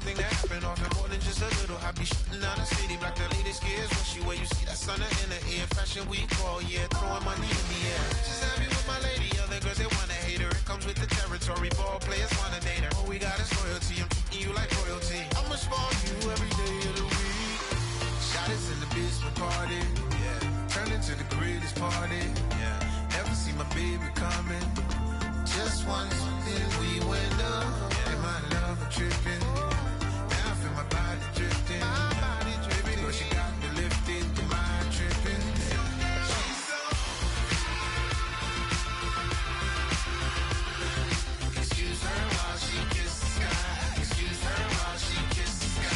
everything that happened, often more than just a little. I be shutting down the city, black the latest gears. When she where you see that sun in the air. Fashion week all year, throwing money in the air. Just happy with my lady, other girls they wanna hate her. It comes with the territory, ball players wanna date her. All we got is loyalty, I'm treating you like royalty. I'ma spoil you every day of the week. Shot is in the basement party, yeah. Turn into the greatest party, yeah. Never see my baby coming. Just once, then we went up. Yeah, my love a tripping. Now I feel my body drifting. My body dripping. Girl, she got me lifted. Your mind tripping. She's so. Excuse her while she kisses the sky. Excuse her while she kisses the sky.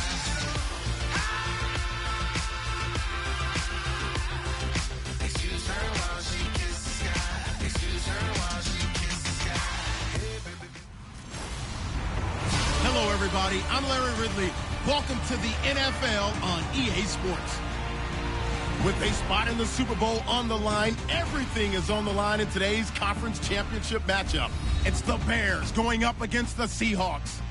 Excuse her while she kisses the sky. Excuse her while she kisses the sky. Hello, everybody. I'm Larry Ridley. Welcome to the NFL on EA Sports. With a spot in the Super Bowl on the line, everything is on the line in today's conference championship matchup. It's the Bears going up against the Seahawks.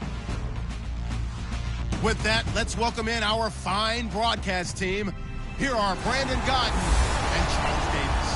With that, let's welcome in our fine broadcast team. Here are Brandon Godden and Charles Davis.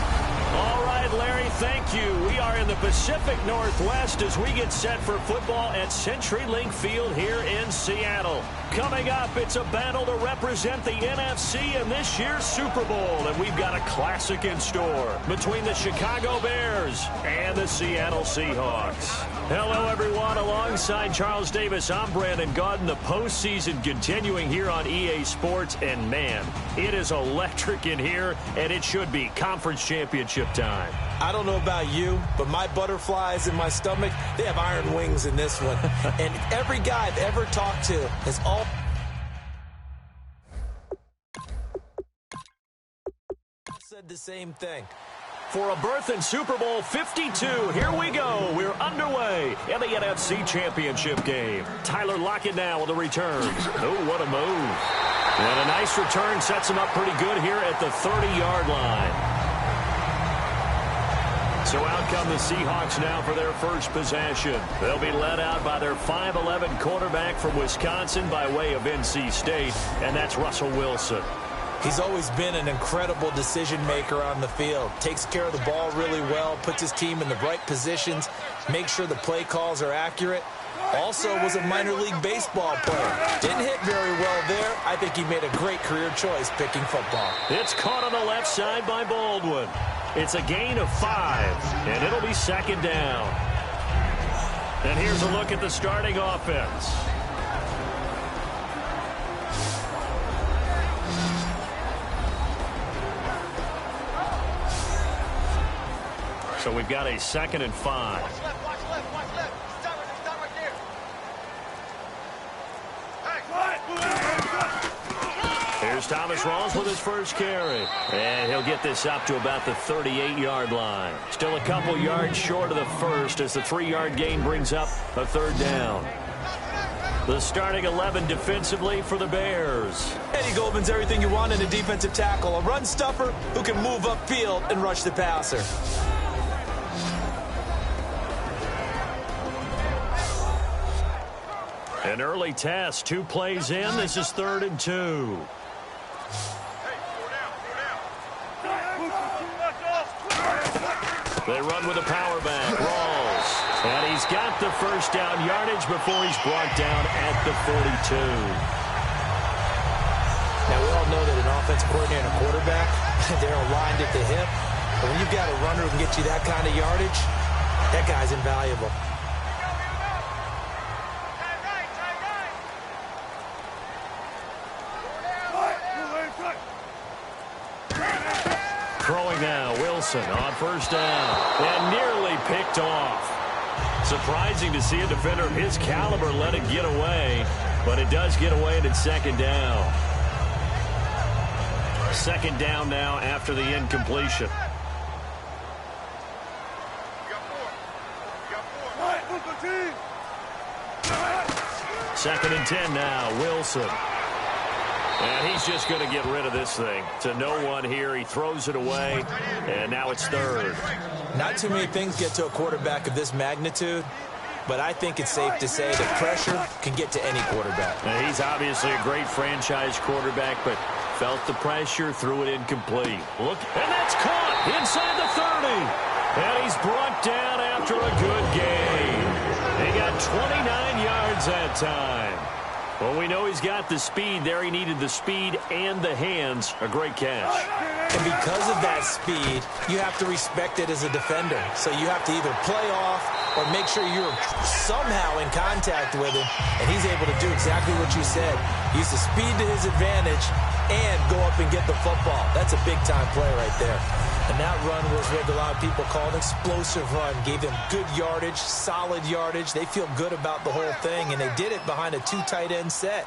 All right, Larry, thank you. We are in the Pacific Northwest as we get set for football at CenturyLink Field here in Seattle. Coming up, it's a battle to represent the NFC in this year's Super Bowl, and we've got a classic in store between the Chicago Bears and the Seattle Seahawks. Hello, everyone. Alongside Charles Davis, I'm Brandon Godden. The postseason continuing here on EA Sports, and man, it is electric in here, and it should be conference championship time. I don't know about you, but my butterflies in my stomach, they have iron wings in this one. And every guy I've ever talked to has all said the same thing. For a berth in Super Bowl 52, here we go. We're underway in the NFC Championship game. Tyler Lockett now with a return. Oh, what a move. And a nice return sets him up pretty good here at the 30-yard line. So out come the Seahawks now for their first possession. They'll be led out by their 5'11 quarterback from Wisconsin by way of NC State, and that's Russell Wilson. He's always been an incredible decision maker on the field. Takes care of the ball really well, puts his team in the right positions, makes sure the play calls are accurate. Also was a minor league baseball player. Didn't hit very well there. I think he made a great career choice picking football. It's caught on the left side by Baldwin. It's a gain of 5, and it'll be second down. And here's a look at the starting offense. So we've got a 2nd and 5. Watch left. Stop right there. Here's Thomas Rawls with his first carry. And he'll get this up to about the 38-yard line. Still a couple yards short of the first as the 3-yard gain brings up a 3rd down. The starting 11 defensively for the Bears. Eddie Goldman's everything you want in a defensive tackle. A run stuffer who can move upfield and rush the passer. An early test, 2 plays in. This is 3rd and 2. They run with a power back. Rawls. And he's got the first down yardage before he's brought down at the 42. Now, we all know that an offensive coordinator and a quarterback, they're aligned at the hip. But when you've got a runner who can get you that kind of yardage, that guy's invaluable. Throwing now, Wilson on first down. And nearly picked off. Surprising to see a defender of his caliber let it get away. But it does get away, and it's 2nd down. 2nd down now after the incompletion. Second and 10 now, Wilson. And he's just going to get rid of this thing. To no one here. He throws it away, and now it's 3rd. Not too many things get to a quarterback of this magnitude but I think it's safe to say that pressure can get to any quarterback. Now, he's obviously a great franchise quarterback, but felt the pressure, threw it incomplete. Look, and that's caught inside the 30. And he's brought down after a good game. He got 29 yards that time. Well, we know he's got the speed there. He needed the speed and the hands. A great catch. And because of that speed, you have to respect it as a defender. So you have to either play off or make sure you're somehow in contact with him. And he's able to do exactly what you said. Use the speed to his advantage and go up and get the football. That's a big-time play right there. And that run was what a lot of people call an explosive run. Gave them good yardage, solid yardage. They feel good about the whole thing, and they did it behind a two tight end set.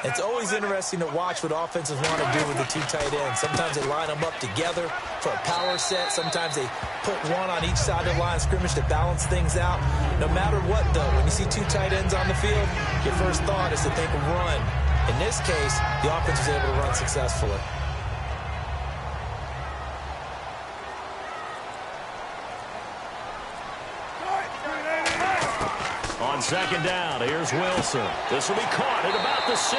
It's always interesting to watch what offenses want to do with the two tight ends. Sometimes they line them up together for a power set. Sometimes they put one on each side of the line of scrimmage to balance things out. No matter what, though, when you see two tight ends on the field, your first thought is to think run. In this case, the offense was able to run successfully. On second down, here's Wilson. This will be caught at about the 6.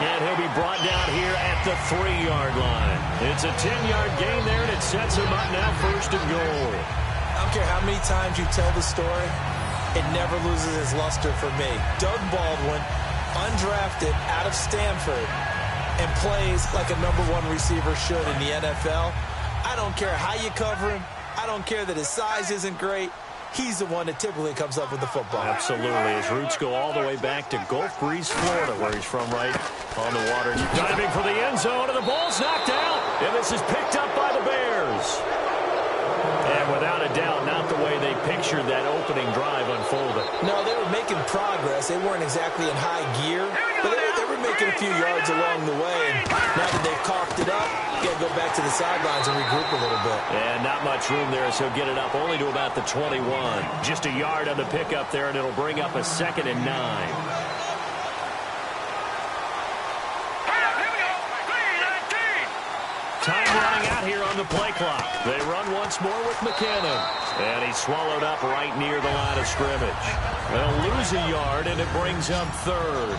And he'll be brought down here at the 3-yard line. It's a 10-yard gain there, and it sets him up now first and goal. I don't care how many times you tell the story, it never loses its luster for me. Doug Baldwin, undrafted out of Stanford, and plays like a #1 receiver should in the NFL. I don't care how you cover him. I don't care that his size isn't great. He's the one that typically comes up with the football. Absolutely. His roots go all the way back to Gulf Breeze, Florida, where he's from, right on the water. Diving for the end zone, and the ball's knocked out. And this is picked up by the Bears. And without a doubt, not the way they pictured that opening drive unfolded. No, they were making progress. They weren't exactly in high gear, but they were making a few yards along the way. And now that they've coughed it up, you got to go back to the sidelines and regroup a little bit. And not much room there, so get it up only to about the 21. Just a yard on the pickup there, and it'll bring up a 2nd and 9. Time running out here on the play clock. They run once more with McKinnon. And he's swallowed up right near the line of scrimmage. They'll lose a yard, and it brings up 3rd.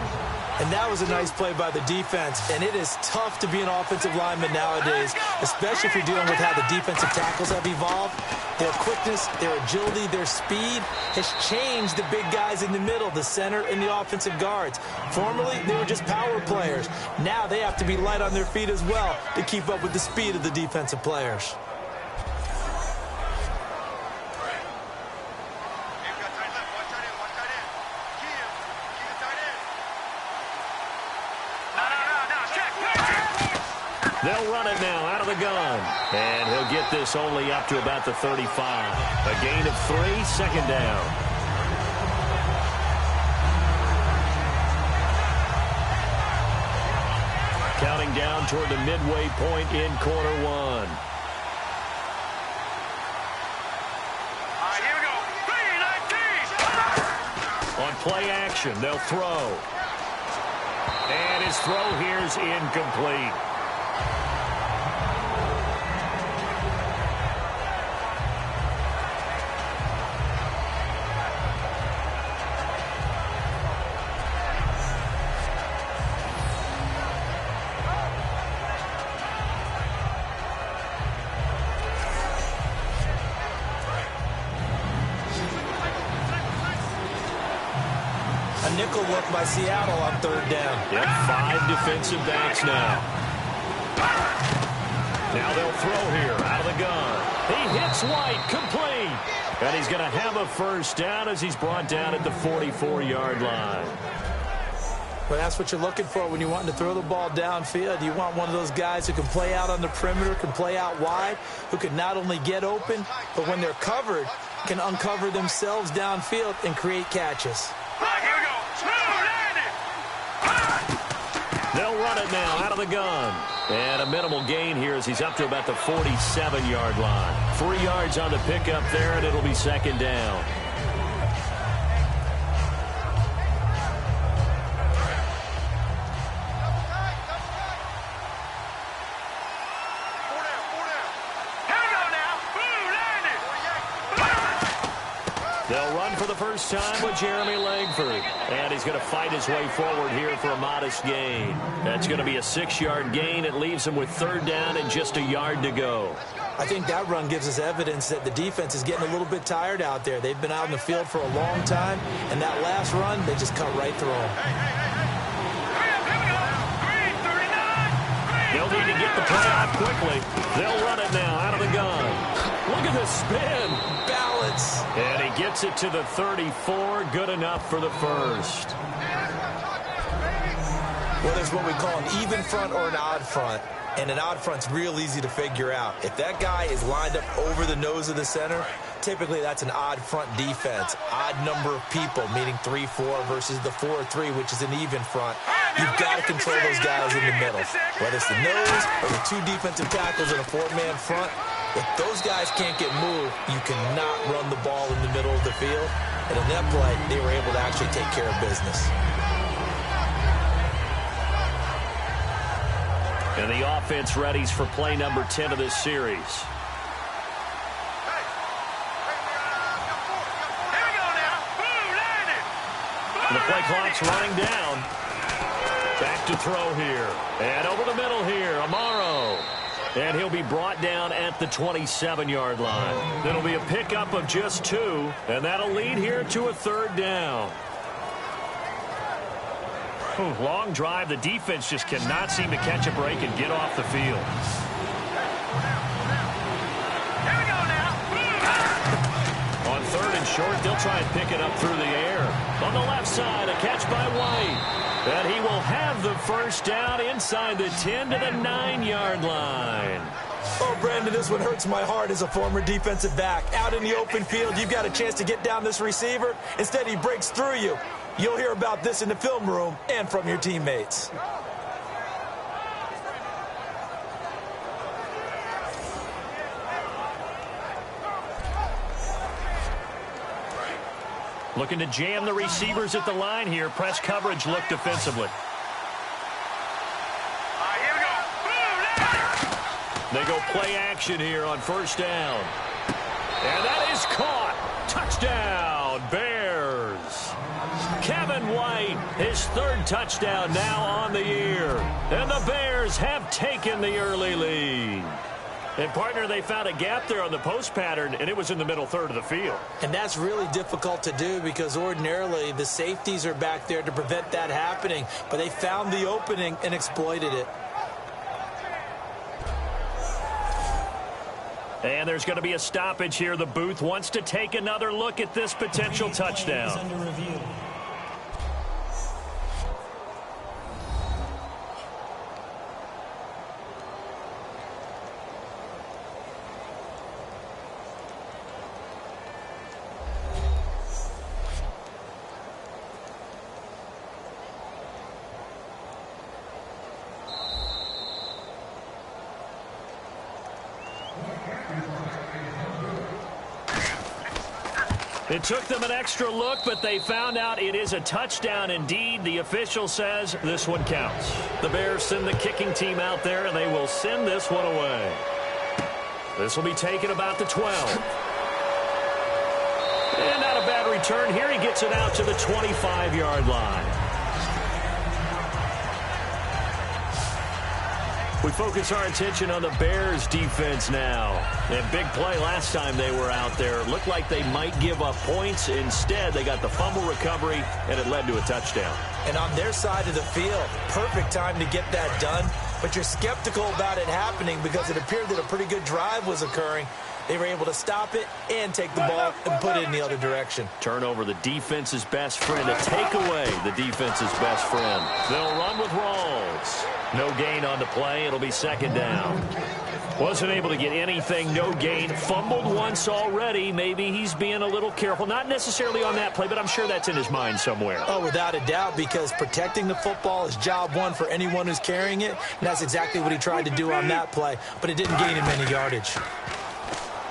And that was a nice play by the defense. And it is tough to be an offensive lineman nowadays, especially if you're dealing with how the defensive tackles have evolved. Their quickness, their agility, their speed has changed the big guys in the middle, the center and the offensive guards. Formerly, they were just power players. Now they have to be light on their feet as well to keep up with the speed of the defensive players. They'll run it now out of the gun. And he'll get this only up to about the 35. A gain of 3, 2nd down. Counting down toward the midway point in quarter 1. All right, here we go. 3-19. On play action, they'll throw. And his throw here's incomplete. Nickel look by Seattle on 3rd down. Yep, 5 defensive backs now. Now they'll throw here out of the gun. He hits White, complete. And he's going to have a 1st down as he's brought down at the 44-yard line. Well, that's what you're looking for when you're wanting to throw the ball downfield. You want one of those guys who can play out on the perimeter, can play out wide, who can not only get open, but when they're covered, can uncover themselves downfield and create catches. They'll run it now out of the gun. And a minimal gain here as he's up to about the 47-yard line. 3 yards on the pickup there, and it'll be 2nd down. They'll run run for the first time with Jeremy Langford. And he's going to fight his way forward here for a modest gain. That's going to be a 6-yard gain. It leaves him with 3rd down and just a yard to go. I think that run gives us evidence that the defense is getting a little bit tired out there. They've been out in the field for a long time, and that last run, they just cut right through them. They'll need to get the play out quickly. They'll run it now out of the gun. Look at the spin. Balance. And he gets it to the 34. Good enough for the first. Well, there's what we call an even front or an odd front. And an odd front's real easy to figure out. If that guy is lined up over the nose of the center, typically that's an odd front defense. Odd number of people, meaning 3-4 versus the 4-3, which is an even front. You've got to control those guys in the middle. Whether it's the nose or the 2 defensive tackles in a 4-man front, if those guys can't get moved, you cannot run the ball in the middle of the field. And in that play, they were able to actually take care of business. And the offense readies for play number 10 of this series. And the play clock's running down. Back to throw here. And over the middle here, Amaro. And he'll be brought down at the 27-yard line. That'll be a pickup of just 2, and that'll lead here to a 3rd down. Long drive. The defense just cannot seem to catch a break and get off the field. On 3rd and short, they'll try and pick it up through the air. On the left side, a catch by White. And he will have the first down inside the 10 to the 9-yard line. Oh, Brandon, this one hurts my heart as a former defensive back. Out in the open field, you've got a chance to get down this receiver. Instead, he breaks through you. You'll hear about this in the film room and from your teammates. Looking to jam the receivers at the line here. Press coverage look defensively. They go play action here on 1st down. And that is caught. Touchdown, Bears. Kevin White, his 3rd touchdown now on the year. And the Bears have taken the early lead. And, partner, they found a gap there on the post pattern, and it was in the middle 3rd of the field. And that's really difficult to do because ordinarily the safeties are back there to prevent that happening. But they found the opening and exploited it. And there's going to be a stoppage here. The booth wants to take another look at this potential touchdown. It took them an extra look, but they found out it is a touchdown indeed. The official says this one counts. The Bears send the kicking team out there, and they will send this one away. This will be taken about the 12. And not a bad return here. He gets it out to the 25-yard line. We focus our attention on the Bears defense now. And big play last time they were out there. It looked like they might give up points. Instead, they got the fumble recovery, and it led to a touchdown. And on their side of the field, perfect time to get that done. But you're skeptical about it happening because it appeared that a pretty good drive was occurring. They were able to stop it and take the ball and put it in the other direction. Turnover, the defense's best friend. A takeaway, the defense's best friend. They'll run with Rawls. No gain on the play. It'll be 2nd down. Wasn't able to get anything. No gain. Fumbled once already. Maybe he's being a little careful. Not necessarily on that play, but I'm sure that's in his mind somewhere. Oh, without a doubt, because protecting the football is job 1 for anyone who's carrying it. And that's exactly what he tried to do on that play, but it didn't gain him any yardage.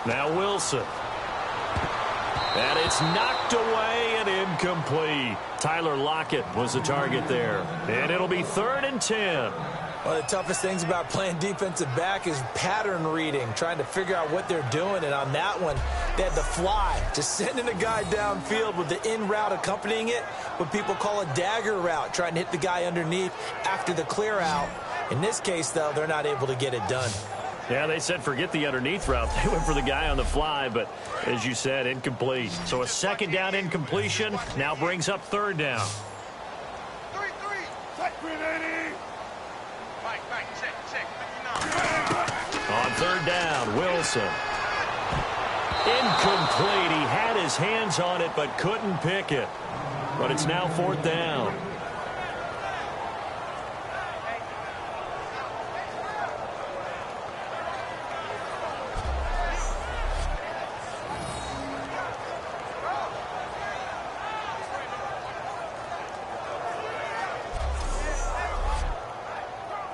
Now Wilson. And it's knocked away and incomplete. Tyler Lockett was the target there. And it'll be 3rd and 10. One of the toughest things about playing defensive back is pattern reading, trying to figure out what they're doing. And on that one, they had the fly, just sending a guy downfield with the in route accompanying it, what people call a dagger route, trying to hit the guy underneath after the clear out. In this case, though, they're not able to get it done. Yeah, they said forget the underneath route. They went for the guy on the fly, but as you said, incomplete. So a second down incompletion now brings up third down. On third down, Wilson. Incomplete. He had his hands on it but couldn't pick it. But it's now fourth down.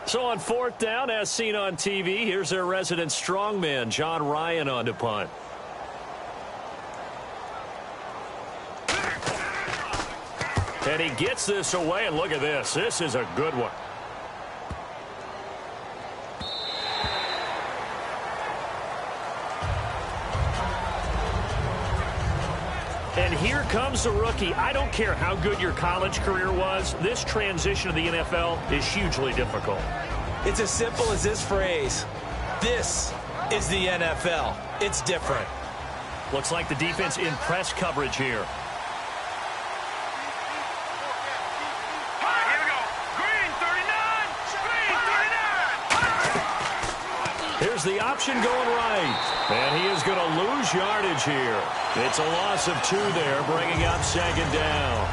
So on fourth down, as seen on TV, here's their resident strongman, John Ryan, on to punt. And he gets this away, and look at this. This is a good one. And here comes the rookie. I don't care how good your college career was. This transition to the NFL is hugely difficult. It's as simple as this phrase. This is the NFL. It's different. Looks like the defense in press coverage here. Here we go. Green 39. Green 39. Here's the option going right. And he is going to lose yardage here. It's a loss of 2 there, bringing up second down.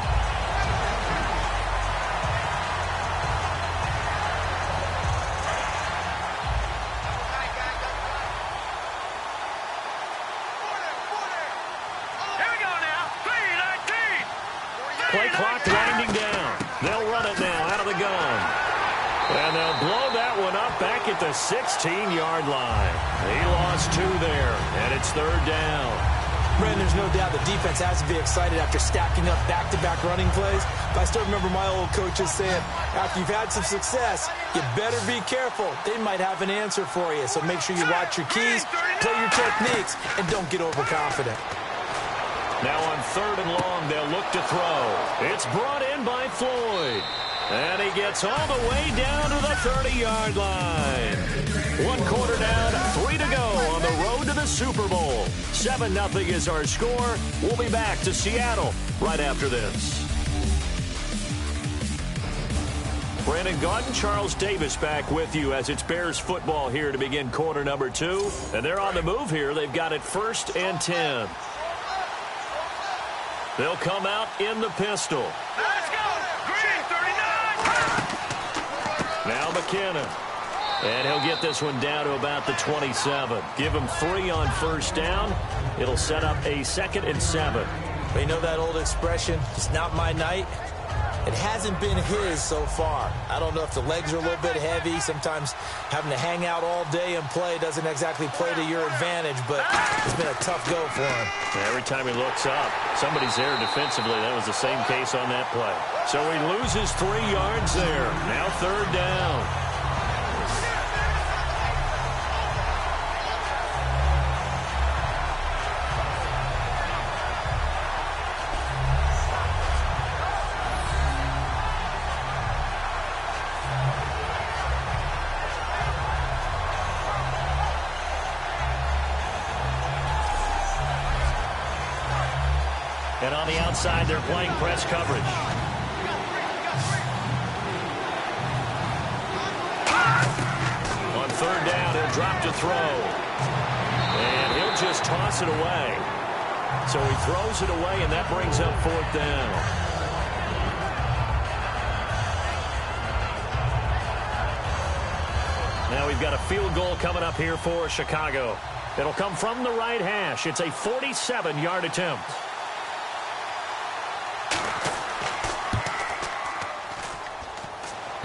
Here we go now. 3:19. Play clock winding down. They'll run it now out of the gun. And they'll blow that one up back at the 16-yard line. He lost 2 there, and it's third down. Brandon, there's no doubt the defense has to be excited after stacking up back-to-back running plays. But I still remember my old coaches saying, after you've had some success, you better be careful. They might have an answer for you. So make sure you watch your keys, play your techniques, and don't get overconfident. Now on third and long, they'll look to throw. It's brought in by Floyd. And he gets all the way down to the 30-yard line. 1 quarter down, 3 to go on the road to the Super Bowl. 7-0 is our score. We'll be back to Seattle right after this. Brandon Gaudin, Charles Davis back with you as it's Bears football here to begin quarter number 2. And they're on the move here. They've got it 1st and 10. They'll come out in the pistol. Let's go. Green 39. Now McKinnon. And he'll get this one down to about the 27. Give him 3 on first down. It'll set up a 2nd and 7. You know that old expression, it's not my night? It hasn't been his so far. I don't know if the legs are a little bit heavy. Sometimes having to hang out all day and play doesn't exactly play to your advantage, but it's been a tough go for him. Every time he looks up, somebody's there defensively. That was the same case on that play. So he loses 3 yards there. Now third down. And on the outside, they're playing press coverage. On third down, he'll drop to throw. And he'll just toss it away. So he throws it away, and that brings up 4th down. Now we've got a field goal coming up here for Chicago. It'll come from the right hash. It's a 47-yard attempt.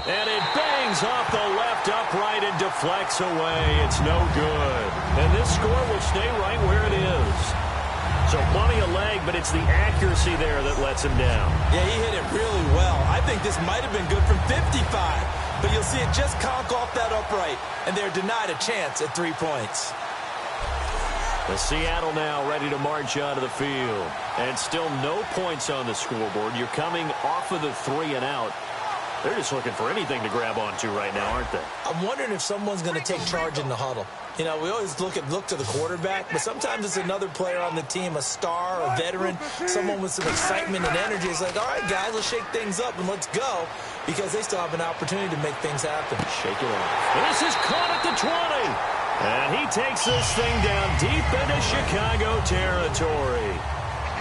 And it bangs off the left upright and deflects away. It's no good. And this score will stay right where it is. So plenty of leg, but it's the accuracy there that lets him down. Yeah, he hit it really well. I think this might have been good from 55. but you'll see it just conk off that upright, and they're denied a chance at 3 points. The Seattle now ready to march onto the field. And still no points on the scoreboard. You're coming off of the 3 and out. They're just looking for anything to grab onto right now, aren't they? I'm wondering if someone's going to take charge in the huddle. You know, we always look to the quarterback, but sometimes it's another player on the team, a star, a veteran, someone with some excitement and energy. It's like, all right, guys, let's shake things up and let's go, because they still have an opportunity to make things happen. Shake it off. This is caught at the 20. And he takes this thing down deep into Chicago territory.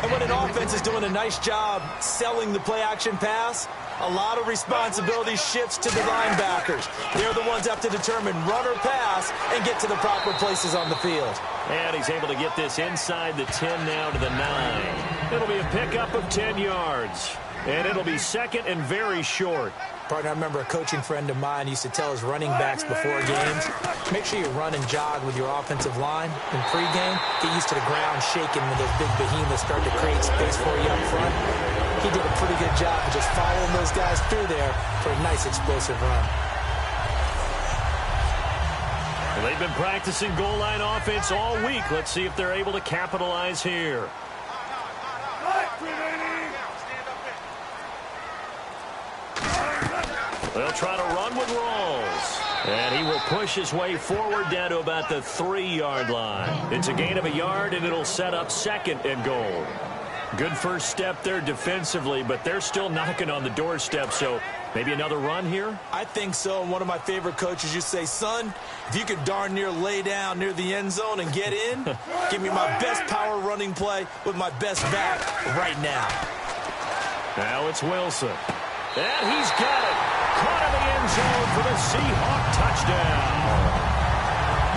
And when an offense is doing a nice job selling the play-action pass, a lot of responsibility shifts to the linebackers. They're the ones that have to determine run or pass and get to the proper places on the field. And he's able to get this inside the 10 now to the 9. It'll be a pickup of 10 yards. And it'll be second and very short. Partner, I remember a coaching friend of mine used to tell his running backs before games, make sure you run and jog with your offensive line in pregame. Get used to the ground shaking when those big behemoths start to create space for you up front. He did a pretty good job of just following those guys through there for a nice explosive run. Well, they've been practicing goal line offense all week. Let's see if they're able to capitalize here. They'll try to run with Rawls. And he will push his way forward down to about the 3-yard line. It's a gain of a yard, and it'll set up second and goal. Good first step there defensively, but they're still knocking on the doorstep, so maybe another run here? I think so. And one of my favorite coaches used to say, son, if you could darn near lay down near the end zone and get in, give me my best power running play with my best back right now. Now it's Wilson. And he's got it. Caught in the end zone for the Seahawk touchdown.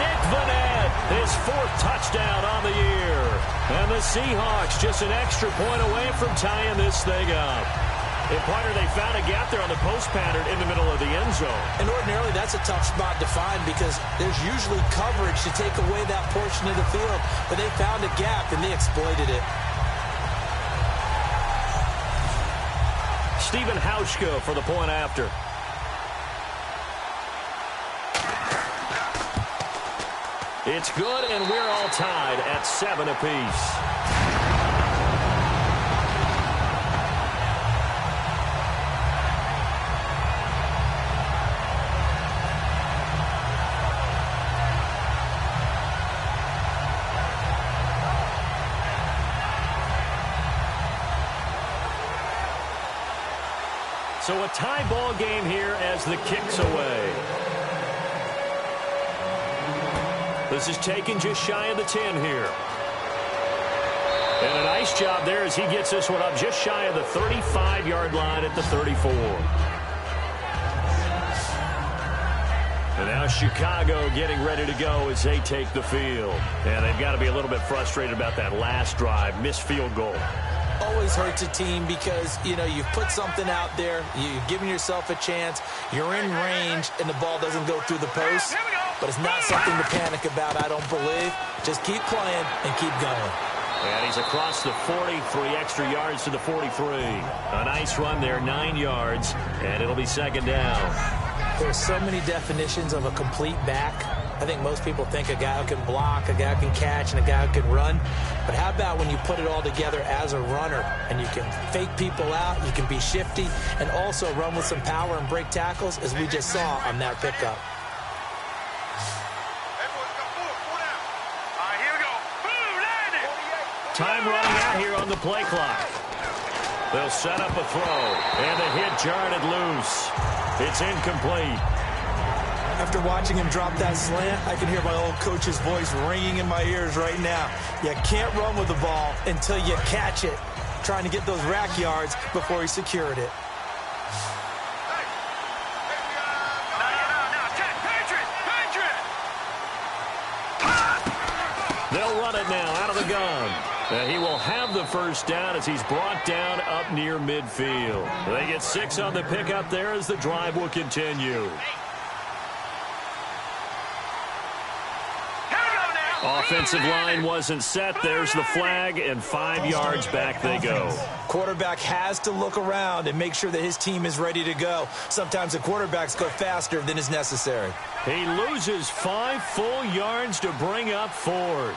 Nick Vanette, his 4th touchdown on the year. And the Seahawks just an extra point away from tying this thing up. And partner, they found a gap there on the post pattern in the middle of the end zone. And ordinarily, that's a tough spot to find because there's usually coverage to take away that portion of the field. But they found a gap, and they exploited it. Stephen Hauschka for the point after. It's good, and we're all tied at 7 apiece. So a tie ball game here as the kick's away. This is taken just shy of the 10 here. And a nice job there as he gets this one up just shy of the 35-yard line at the 34. And now Chicago getting ready to go as they take the field. And they've got to be a little bit frustrated about that last drive, missed field goal. Always hurts a team because, you know, you've put something out there, you've given yourself a chance, you're in range, and the ball doesn't go through the post. But it's not something to panic about, I don't believe. Just keep playing and keep going. And he's across the 40, 3 extra yards to the 43. A nice run there, 9 yards, and it'll be second down. There's so many definitions of a complete back. I think most people think a guy who can block, a guy who can catch, and a guy who can run. But how about when you put it all together as a runner and you can fake people out, you can be shifty, and also run with some power and break tackles, as we just saw on that pickup. Time running out here on the play clock. They'll set up a throw, and the hit jarred it loose. It's incomplete. After watching him drop that slant, I can hear my old coach's voice ringing in my ears right now. You can't run with the ball until you catch it. Trying to get those rack yards before he secured it. They'll run it now out of the gun. And he will have the first down as he's brought down up near midfield. They get 6 on the pickup there as the drive will continue. Offensive line wasn't set. There's the flag, and 5 yards back they go. Quarterback has to look around and make sure that his team is ready to go. Sometimes the quarterbacks go faster than is necessary. He loses 5 full yards to bring up fourth.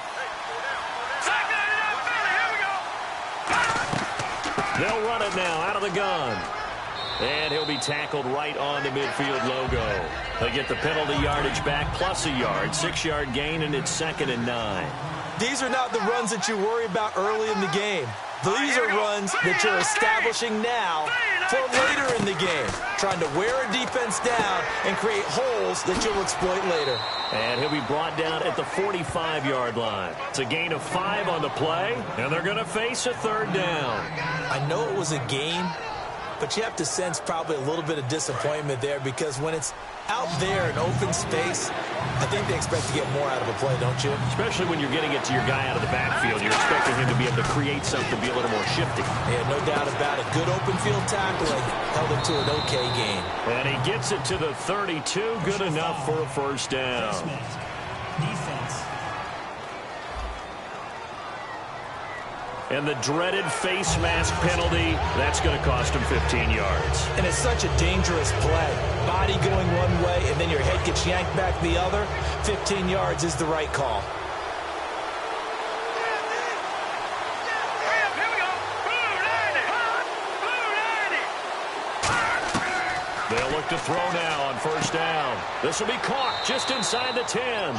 They'll run it now out of the gun. And he'll be tackled right on the midfield logo. They get the penalty yardage back plus a yard. 6-yard gain, and it's 2nd and 9. These are not the runs that you worry about early in the game. These are runs that you're establishing now for later in the game. Trying to wear a defense down and create holes that you'll exploit later. And he'll be brought down at the 45-yard line. It's a gain of 5 on the play, and they're going to face a 3rd down. I know it was a gain, but you have to sense probably a little bit of disappointment there because when it's out there in open space, I think they expect to get more out of a play, don't you? Especially when you're getting it to your guy out of the backfield. You're expecting him to be able to create something, be a little more shifty. Yeah, no doubt about it. Good open field tackling held him to an okay gain. And he gets it to the 32. Good enough for a 1st down. Defense. And the dreaded face mask penalty, that's going to cost him 15 yards. And it's such a dangerous play. Body going one way, and then your head gets yanked back the other. 15 yards is the right call. They'll look to throw now on 1st down. This will be caught just inside the 10.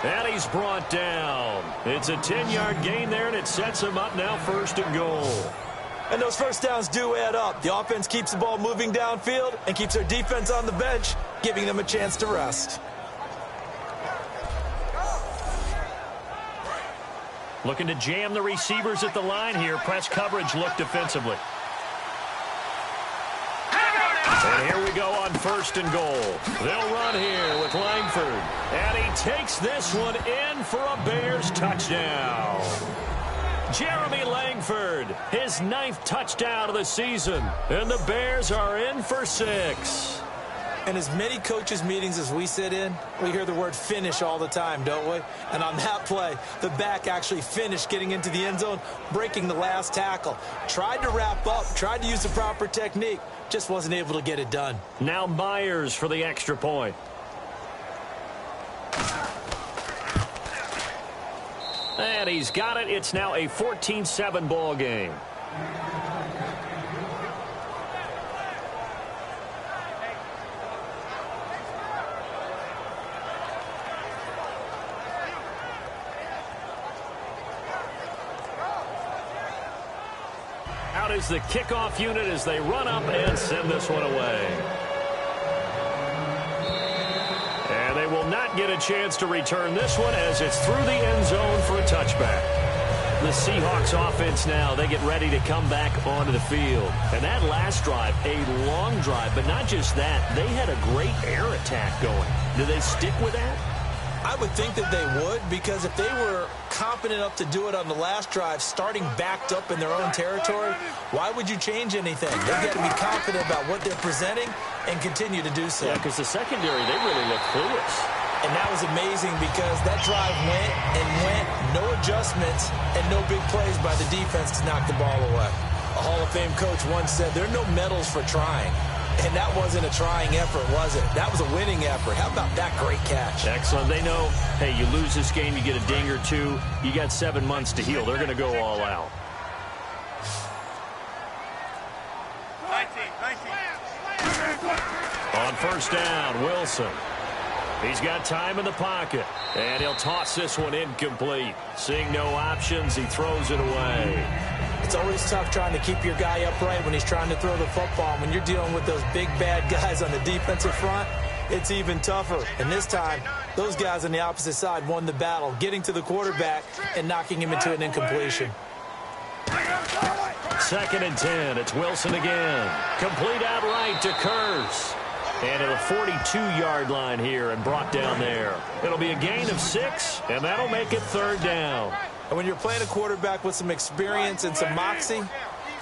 And he's brought down. It's a 10-yard gain there, and it sets him up now 1st and goal. And those 1st downs do add up. The offense keeps the ball moving downfield and keeps their defense on the bench, giving them a chance to rest. Looking to jam the receivers at the line here. Press coverage look defensively. And here we go on 1st and goal. They'll run here with Langford. And he takes this one in for a Bears touchdown. Jeremy Langford, his 9th touchdown of the season. And the Bears are in for 6. In as many coaches' meetings as we sit in, we hear the word finish all the time, don't we? And on that play, the back actually finished getting into the end zone, breaking the last tackle. Tried to wrap up, tried to use the proper technique, just wasn't able to get it done. Now Myers for the extra point. And he's got it. It's now a 14-7 ball game. Out is the kickoff unit as they run up and send this one away. And they will not get a chance to return this one as it's through the end zone for a touchback. The Seahawks offense now, they get ready to come back onto the field. And that last drive, a long drive, but not just that, they had a great air attack going. Do they stick with that? I would think that they would, because if they were confident enough to do it on the last drive, starting backed up in their own territory, why would you change anything? They've got to be confident about what they're presenting and continue to do so. Yeah, because the secondary, they really look clueless. And that was amazing because that drive went and went, no adjustments and no big plays by the defense to knock the ball away. A Hall of Fame coach once said, there are no medals for trying. And that wasn't a trying effort, was it? That was a winning effort. How about that great catch? Excellent. They know, hey, you lose this game, you get a ding or two, you got 7 months to heal. They're going to go all out. 19. On 1st down, Wilson. He's got time in the pocket. And he'll toss this one incomplete. Seeing no options, he throws it away. It's always tough trying to keep your guy upright when he's trying to throw the football. When you're dealing with those big, bad guys on the defensive front, it's even tougher. And this time, those guys on the opposite side won the battle, getting to the quarterback and knocking him into an incompletion. 2nd and 10. It's Wilson again. Complete outright to Kurz. And at a 42-yard line here and brought down there. It'll be a gain of 6, and that'll make it 3rd down. And when you're playing a quarterback with some experience and some moxie,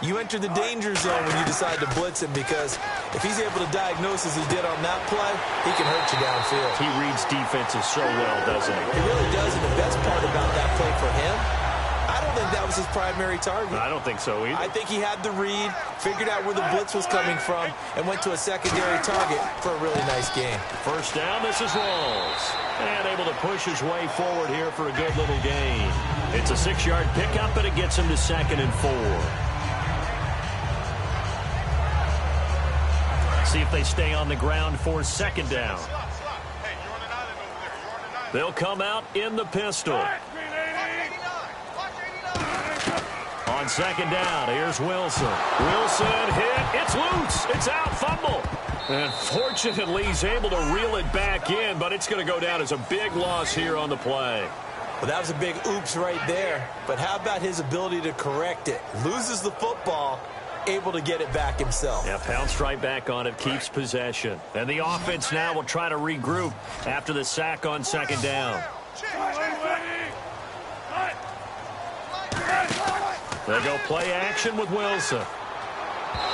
You enter the danger zone when you decide to blitz him, because if he's able to diagnose as he did on that play, he can hurt you downfield. He reads defenses so well, doesn't he? He really does, and the best part about that play for him, I don't think that was his primary target. I don't think so either. I think he had the read, figured out where the blitz was coming from, and went to a secondary target for a really nice game. First down, this is Rawls. And able to push his way forward here for a good little gain. It's a 6-yard pickup, and it gets him to 2nd and 4. See if they stay on the ground for 2nd down. They'll come out in the pistol. On 2nd down, here's Wilson. Wilson hit. It's loose. It's out. Fumble. And fortunately, he's able to reel it back in, but it's going to go down as a big loss here on the play. Well, that was a big oops right there. But how about his ability to correct it? Loses the football, able to get it back himself. Yeah, pounced right back on it, keeps possession. And the offense now will try to regroup after the sack on 2nd down. They go play action with Wilson.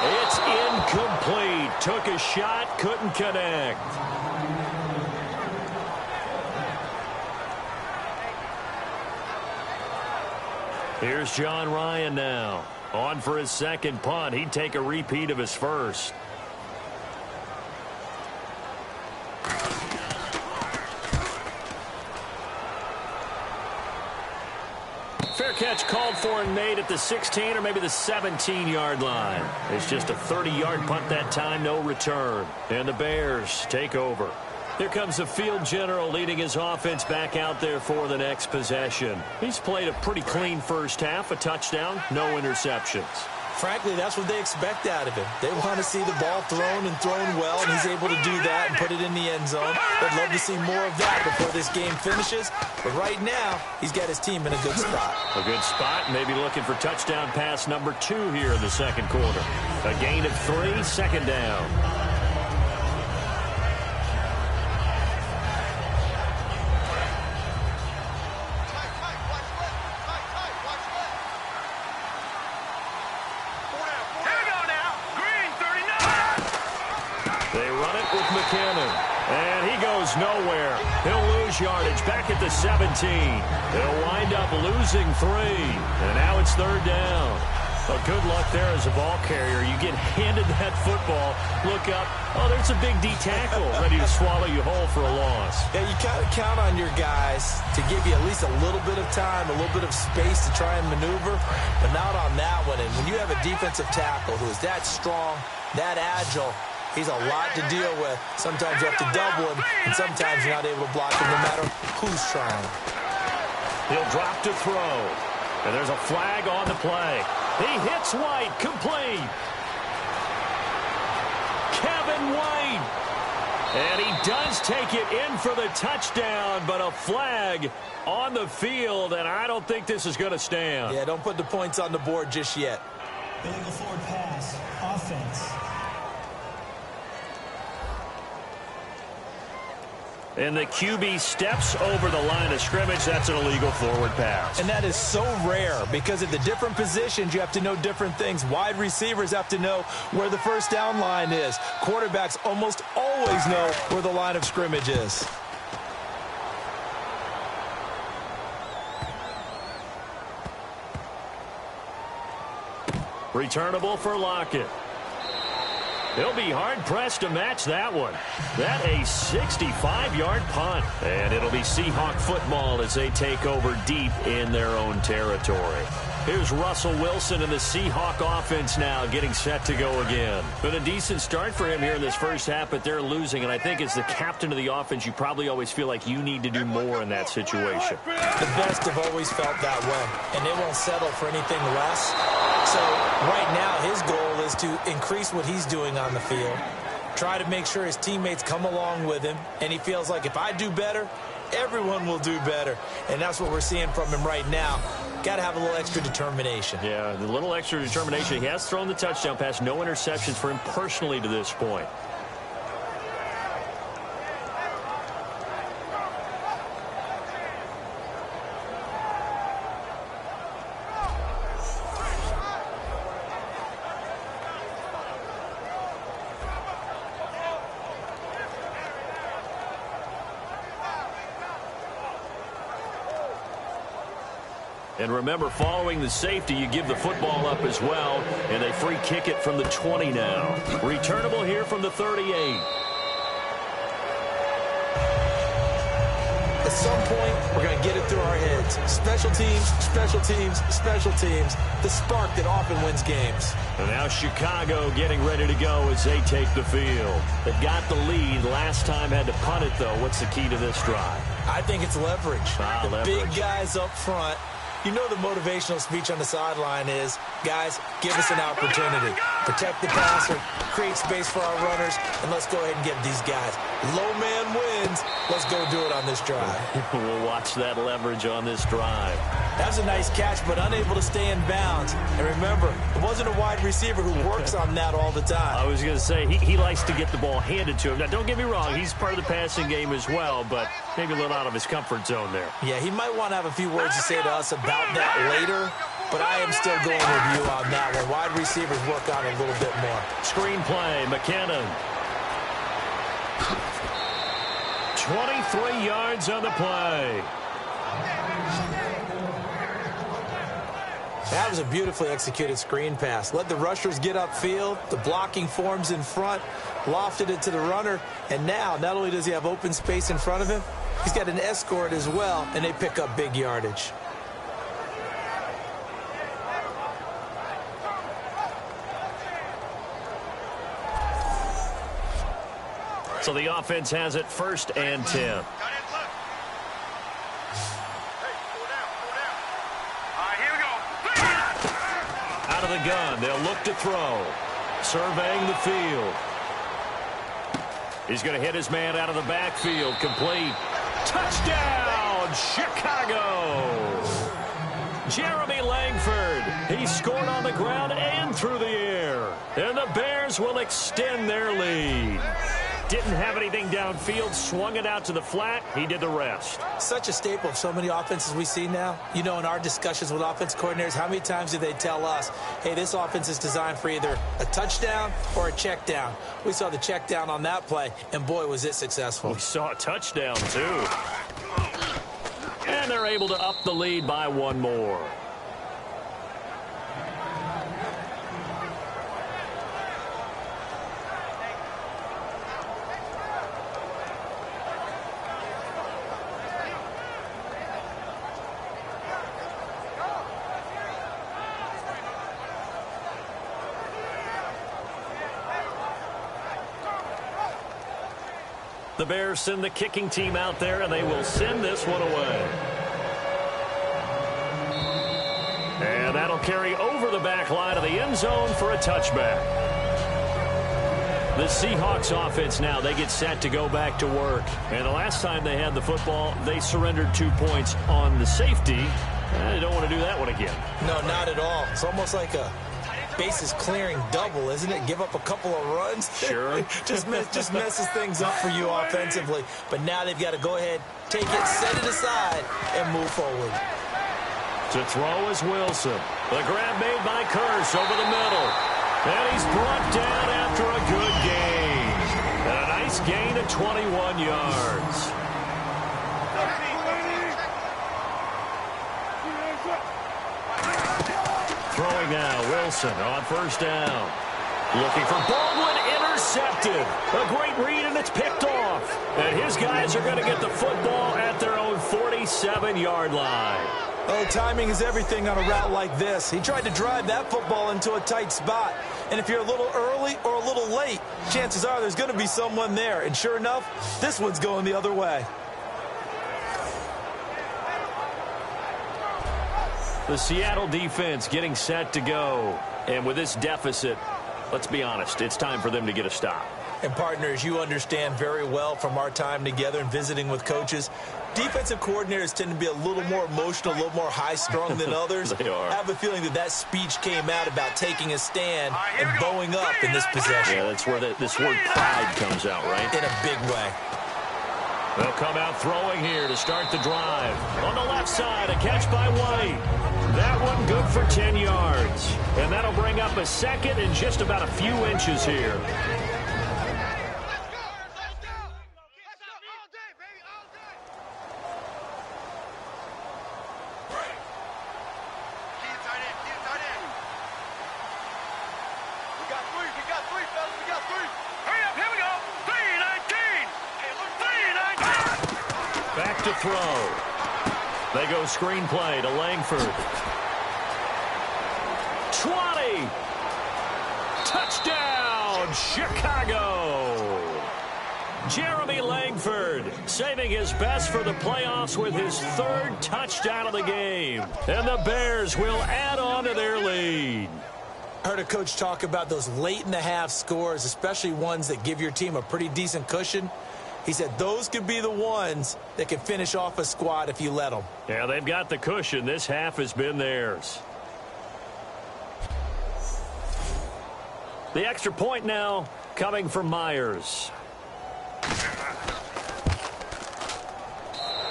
It's incomplete. Took a shot, couldn't connect. Here's John Ryan now. On for his 2nd punt. He'd take a repeat of his first. Fair catch called for and made at the 16 or maybe the 17-yard line. It's just a 30-yard punt that time, no return. And the Bears take over. Here comes the field general leading his offense back out there for the next possession. He's played a pretty clean first half, a touchdown, no interceptions. Frankly, that's what they expect out of him. They want to see the ball thrown and thrown well, and he's able to do that and put it in the end zone. They'd love to see more of that before this game finishes. But right now, he's got his team in a good spot. A good spot, maybe looking for touchdown pass number 2 here in the 2nd quarter. A gain of 3, 2nd down. And he goes nowhere. He'll lose yardage back at the 17. He'll wind up losing 3. And now it's 3rd down. Well, good luck there as a ball carrier. You get handed that football, look up, oh, there's a big D tackle ready to swallow you whole for a loss. Yeah, you kind of count on your guys to give you at least a little bit of time, a little bit of space to try and maneuver, but not on that one. And when you have a defensive tackle who is that strong, that agile, he's a lot to deal with. Sometimes you have to double him, and sometimes you're not able to block him no matter who's trying. He'll drop to throw. And there's a flag on the play. He hits White, complete. Kevin White. And he does take it in for the touchdown, but a flag on the field, and I don't think this is going to stand. Yeah, don't put the points on the board just yet. Illegal forward pass, offense. And the QB steps over the line of scrimmage. That's an illegal forward pass. And that is so rare because at the different positions, you have to know different things. Wide receivers have to know where the first down line is. Quarterbacks almost always know where the line of scrimmage is. Returnable for Lockett. He'll be hard-pressed to match that one. That a 65-yard punt. And it'll be Seahawk football as they take over deep in their own territory. Here's Russell Wilson and the Seahawk offense now getting set to go again. Been a decent start for him here in this first half, but they're losing. And I think as the captain of the offense, you probably always feel like you need to do more in that situation. The best have always felt that way, and they won't settle for anything less. So right now his goal is to increase what he's doing on the field, try to make sure his teammates come along with him, and he feels like if I do better, everyone will do better. And that's what we're seeing from him right now. Got to have a little extra determination. Yeah, the little extra determination. He has thrown the touchdown pass. No interceptions for him personally to this point. And remember, following the safety, you give the football up as well, and they free kick it from the 20 now. Returnable here from the 38. At some point, we're going to get it through our heads. Special teams, special teams, special teams. The spark that often wins games. And now Chicago getting ready to go as they take the field. They got the lead. Last time had to punt it, though. What's the key to this drive? I think it's leverage. Leverage. Big guys up front. You know the motivational speech on the sideline is, guys, give us an opportunity. Protect the passer, create space for our runners, and let's go ahead and get these guys. Low man wins. Let's go do it on this drive. We'll watch that leverage on this drive. That was a nice catch, but unable to stay in bounds. And remember, it wasn't a wide receiver who works on that all the time. I was going to say, he likes to get the ball handed to him. Now, don't get me wrong, he's part of the passing game as well, but maybe a little out of his comfort zone there. Yeah, he might want to have a few words to say to us about that later, but I am still going with you on that one. Wide receivers work on it a little bit more. Screenplay, McKinnon. 23 yards on the play. That was a beautifully executed screen pass. Let the rushers get upfield. The blocking forms in front. Lofted it to the runner. And now, not only does he have open space in front of him, he's got an escort as well, and they pick up big yardage. So the offense has it 1st and 10. Out of the gun, they'll look to throw. Surveying the field. He's going to hit his man out of the backfield. Complete. Touchdown, Chicago! Jeremy Langford. He scored on the ground and through the air. And the Bears will extend their lead. Didn't have anything downfield, swung it out to the flat. He did the rest. Such a staple of so many offenses we see now. You know, in our discussions with offense coordinators, how many times do they tell us, hey, this offense is designed for either a touchdown or a check down. We saw the check down on that play, and boy, was it successful. We saw a touchdown, too. And they're able to up the lead by one more. The Bears send the kicking team out there, and they will send this one away. And that'll carry over the back line of the end zone for a touchback. The Seahawks offense now, they get set to go back to work. And the last time they had the football, they surrendered 2 points on the safety. They don't want to do that one again. No, not at all. It's almost like a bases clearing double, isn't it? Give up a couple of runs. Sure. just messes things up for you offensively. But now they've got to go ahead, take it, set it aside, and move forward. To throw is Wilson. The grab made by Curse over the middle. And he's brought down after a good gain. And a nice gain of 21 yards. Throwing now, Wilson on 1st down. Looking for Baldwin, intercepted. A great read, and it's picked off. And his guys are going to get the football at their own 47-yard line. Oh, timing is everything on a route like this. He tried to drive that football into a tight spot. And if you're a little early or a little late, chances are there's going to be someone there. And sure enough, this one's going the other way. The Seattle defense getting set to go. And with this deficit, let's be honest, it's time for them to get a stop. And partners, you understand very well from our time together and visiting with coaches, defensive coordinators tend to be a little more emotional, a little more high-strung than others. They are. I have a feeling that speech came out about taking a stand and bowing up in this possession. Yeah, that's where this word pride comes out, right? In a big way. They'll come out throwing here to start the drive. On the left side, a catch by White. That one good for 10 yards. And that'll bring up a second and just about a few inches here. to throw. They go screenplay to Langford. 20. Touchdown, Chicago. Jeremy Langford saving his best for the playoffs with his third touchdown of the game. And the Bears will add on to their lead. I heard a coach talk about those late-in-the-half scores, especially ones that give your team a pretty decent cushion. He said those could be the ones that can finish off a squad if you let them. Yeah, they've got the cushion. This half has been theirs. The extra point now coming from Myers.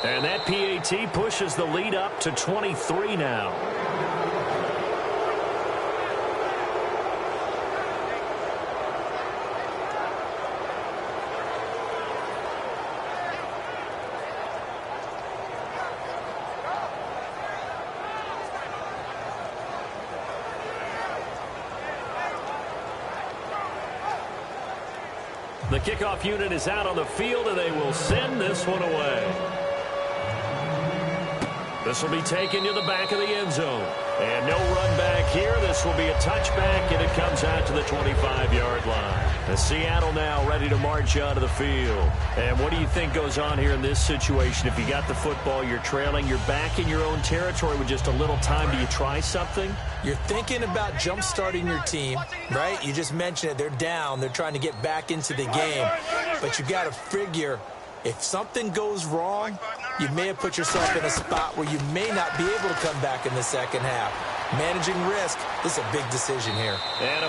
And that PAT pushes the lead up to 23 now. The kickoff unit is out on the field, and they will send this one away. This will be taken to the back of the end zone. And no run back here. This will be a touchback, and it comes out to the 25-yard line. And Seattle now ready to march onto the field. And what do you think goes on here in this situation? If you got the football, you're trailing, you're back in your own territory with just a little time. Do you try something? You're thinking about jump-starting your team, right? You just mentioned it. They're down. They're trying to get back into the game. But you got to figure if something goes wrong, you may have put yourself in a spot where you may not be able to come back in the second half. Managing risk, this is a big decision here. And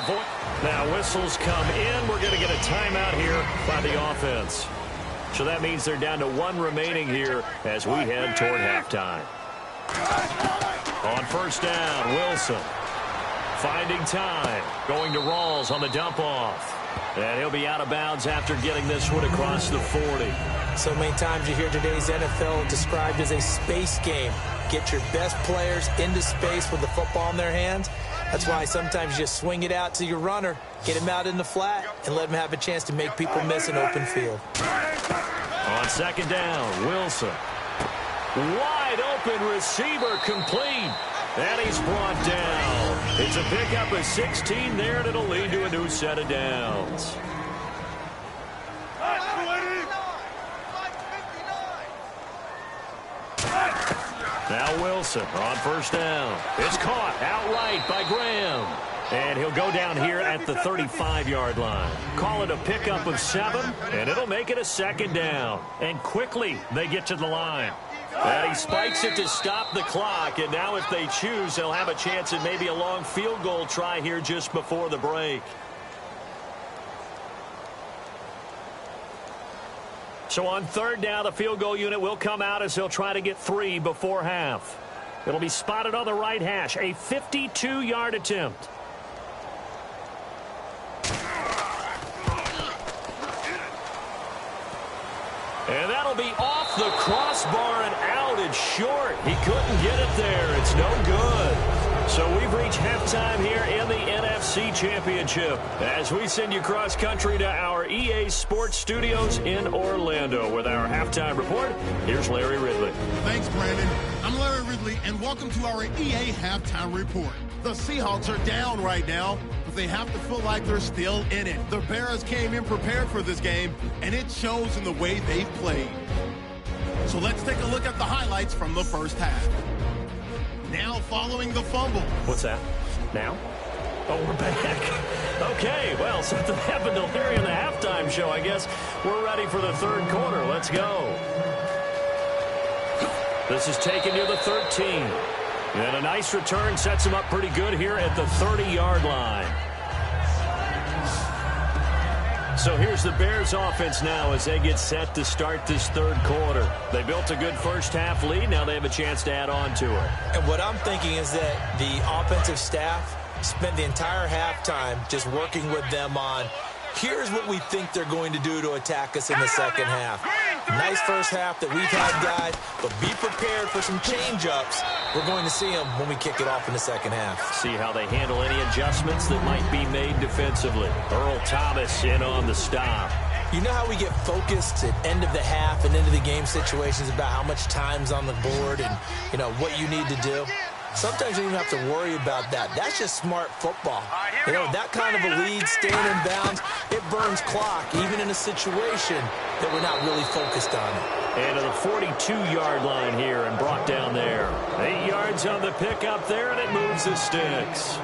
now whistles come in. We're going to get a timeout here by the offense. So that means they're down to one remaining here as we head toward halftime. On first down, Wilson finding time, going to Rawls on the dump-off. And he'll be out of bounds after getting this one across the 40. So many times you hear today's NFL described as a space game. Get your best players into space with the football in their hands. That's why sometimes you just swing it out to your runner, get him out in the flat, and let him have a chance to make people miss an open field. On second down, Wilson. Wide open receiver complete. And he's brought down. It's a pickup of 16 there, and it'll lead to a new set of downs. Now Wilson on first down. It's caught outright by Graham. And he'll go down here at the 35-yard line. Call it a pickup of 7, and it'll make it a second down. And quickly they get to the line. And he spikes it to stop the clock, and now if they choose, they'll have a chance at maybe a long field goal try here just before the break. So on third down, the field goal unit will come out as they'll try to get 3 before half. It'll be spotted on the right hash, a 52-yard attempt. And that'll be off the crossbar and out. It's short. He couldn't get it there. It's no good. So we've reached halftime here in the NFC Championship as we send you cross-country to our EA Sports Studios in Orlando with our halftime report. Here's Larry Ridley. Thanks, Brandon. I'm Larry Ridley, and welcome to our EA Halftime Report. The Seahawks are down right now, but they have to feel like they're still in it. The Bears came in prepared for this game, and it shows in the way they've played. So let's take a look at the highlights from the first half. Now following the fumble. What's that? Now? Oh, we're back. Okay, well, something happened to Larry in the halftime show, I guess. We're ready for the third quarter. Let's go. This is taken near the 13. And a nice return sets him up pretty good here at the 30-yard line. So here's the Bears offense now as they get set to start this third quarter. They built a good first half lead. Now they have a chance to add on to it. And what I'm thinking is that the offensive staff spent the entire halftime just working with them on, here's what we think they're going to do to attack us in the second half. Nice first half that we've had, guys, but be prepared for some change-ups. We're going to see them when we kick it off in the second half. See how they handle any adjustments that might be made defensively. Earl Thomas in on the stop. You know how we get focused at end of the half and into the game situations about how much time's on the board and, what you need to do? Sometimes you don't even have to worry about that. That's just smart football. That kind of a lead, staying in bounds, it burns clock, even in a situation that we're not really focused on it. And to the 42-yard line here and brought down there. 8 yards on the pickup there, and it moves the sticks.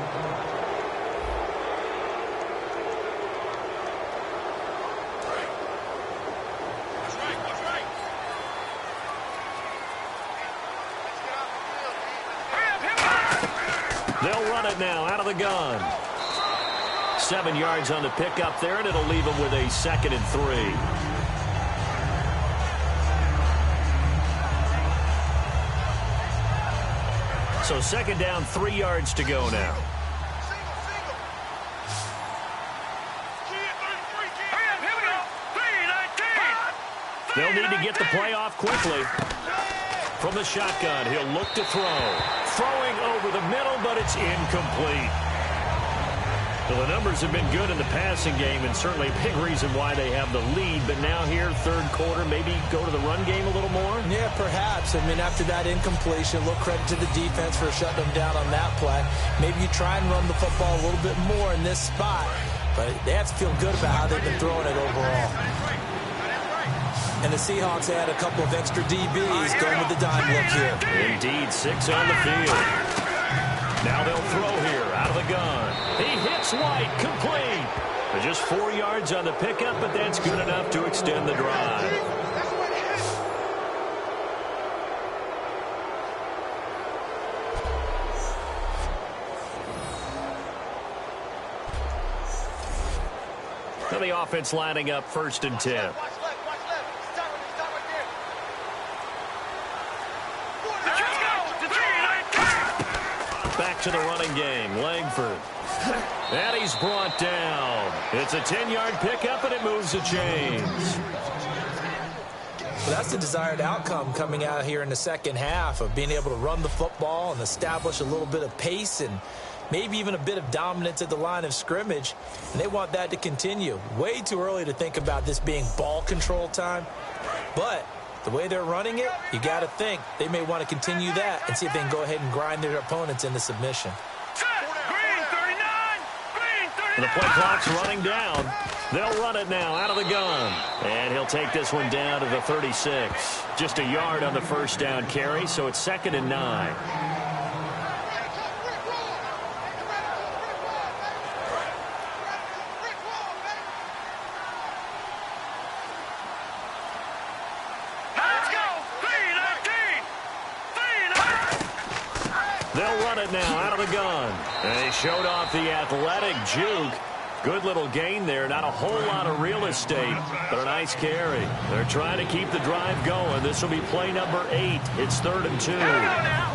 They'll run it now out of the gun. 7 yards on the pickup there, and it'll leave them with a 2nd and 3. So 2nd down, 3 yards to go now. They'll need to get the play off quickly. From the shotgun, he'll look to throw. Throwing over the middle, but it's incomplete. Well, the numbers have been good in the passing game, and certainly a big reason why they have the lead. But now here, 3rd quarter, maybe go to the run game a little more? Yeah, perhaps. After that incompletion, a little credit to the defense for shutting them down on that play. Maybe you try and run the football a little bit more in this spot. But they have to feel good about how they've been throwing it overall. And the Seahawks had a couple of extra DBs going with the dime look here. Indeed, 6 on the field. Now they'll throw here out of the gun. He hits White, complete. Just 4 yards on the pickup, but that's good enough to extend the drive. Now the offense lining up 1st and 10. Back to the running game. Langford. And he's brought down. It's a 10-yard pickup, and it moves the chains. Well, that's the desired outcome coming out here in the 2nd half of being able to run the football and establish a little bit of pace and maybe even a bit of dominance at the line of scrimmage. And they want that to continue. Way too early to think about this being ball control time. But the way they're running it, you got to think they may want to continue that and see if they can go ahead and grind their opponents into submission. And the play clock's running down. They'll run it now out of the gun. And he'll take this one down to the 36. Just a yard on the 1st down carry, so it's 2nd and 9. They'll run it now out of the gun. And they showed off the athletic juke. Good little gain there. Not a whole lot of real estate, but a nice carry. They're trying to keep the drive going. This will be play number 8. It's 3rd and 2.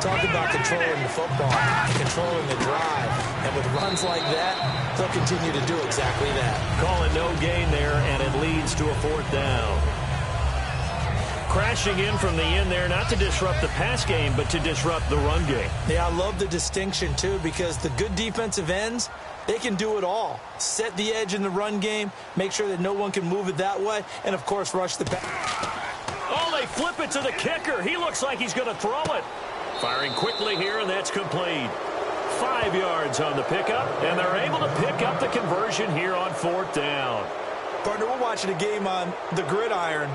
Talk about controlling the football, controlling the drive. And with runs like that, they'll continue to do exactly that. Call it no gain there, and it leads to a 4th down. Crashing in from the end there, not to disrupt the pass game, but to disrupt the run game. Yeah, I love the distinction, too, because the good defensive ends, they can do it all. Set the edge in the run game, make sure that no one can move it that way, and, of course, rush the pass. Oh, they flip it to the kicker. He looks like he's going to throw it. Firing quickly here, and that's complete. 5 yards on the pickup, and they're able to pick up the conversion here on 4th down. Partner, we're watching a game on the gridiron.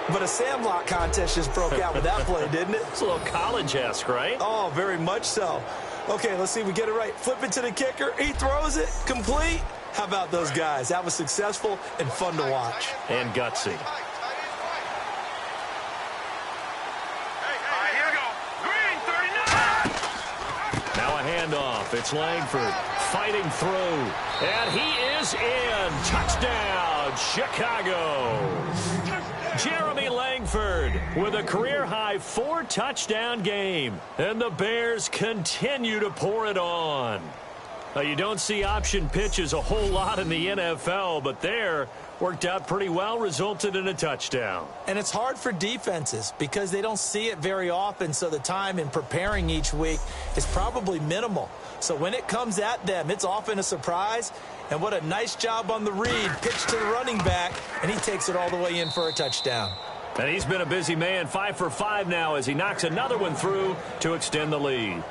But a sandlot contest just broke out with that play, didn't it? It's a little college-esque, right? Oh, very much so. Okay, let's see if we get it right. Flip it to the kicker. He throws it. Complete. How about those guys? That was successful and fun to watch. And gutsy. Now a handoff. It's Langford fighting through. And he is in. Touchdown, Chicago. Jeremy Langford with a career-high 4-touchdown game. And the Bears continue to pour it on. You don't see option pitches a whole lot in the NFL, but there worked out pretty well, resulted in a touchdown. And it's hard for defenses because they don't see it very often, so the time in preparing each week is probably minimal. So when it comes at them, it's often a surprise. And what a nice job on the read. Pitch to the running back, and he takes it all the way in for a touchdown. And he's been a busy man, 5 for 5 now as he knocks another one through to extend the lead.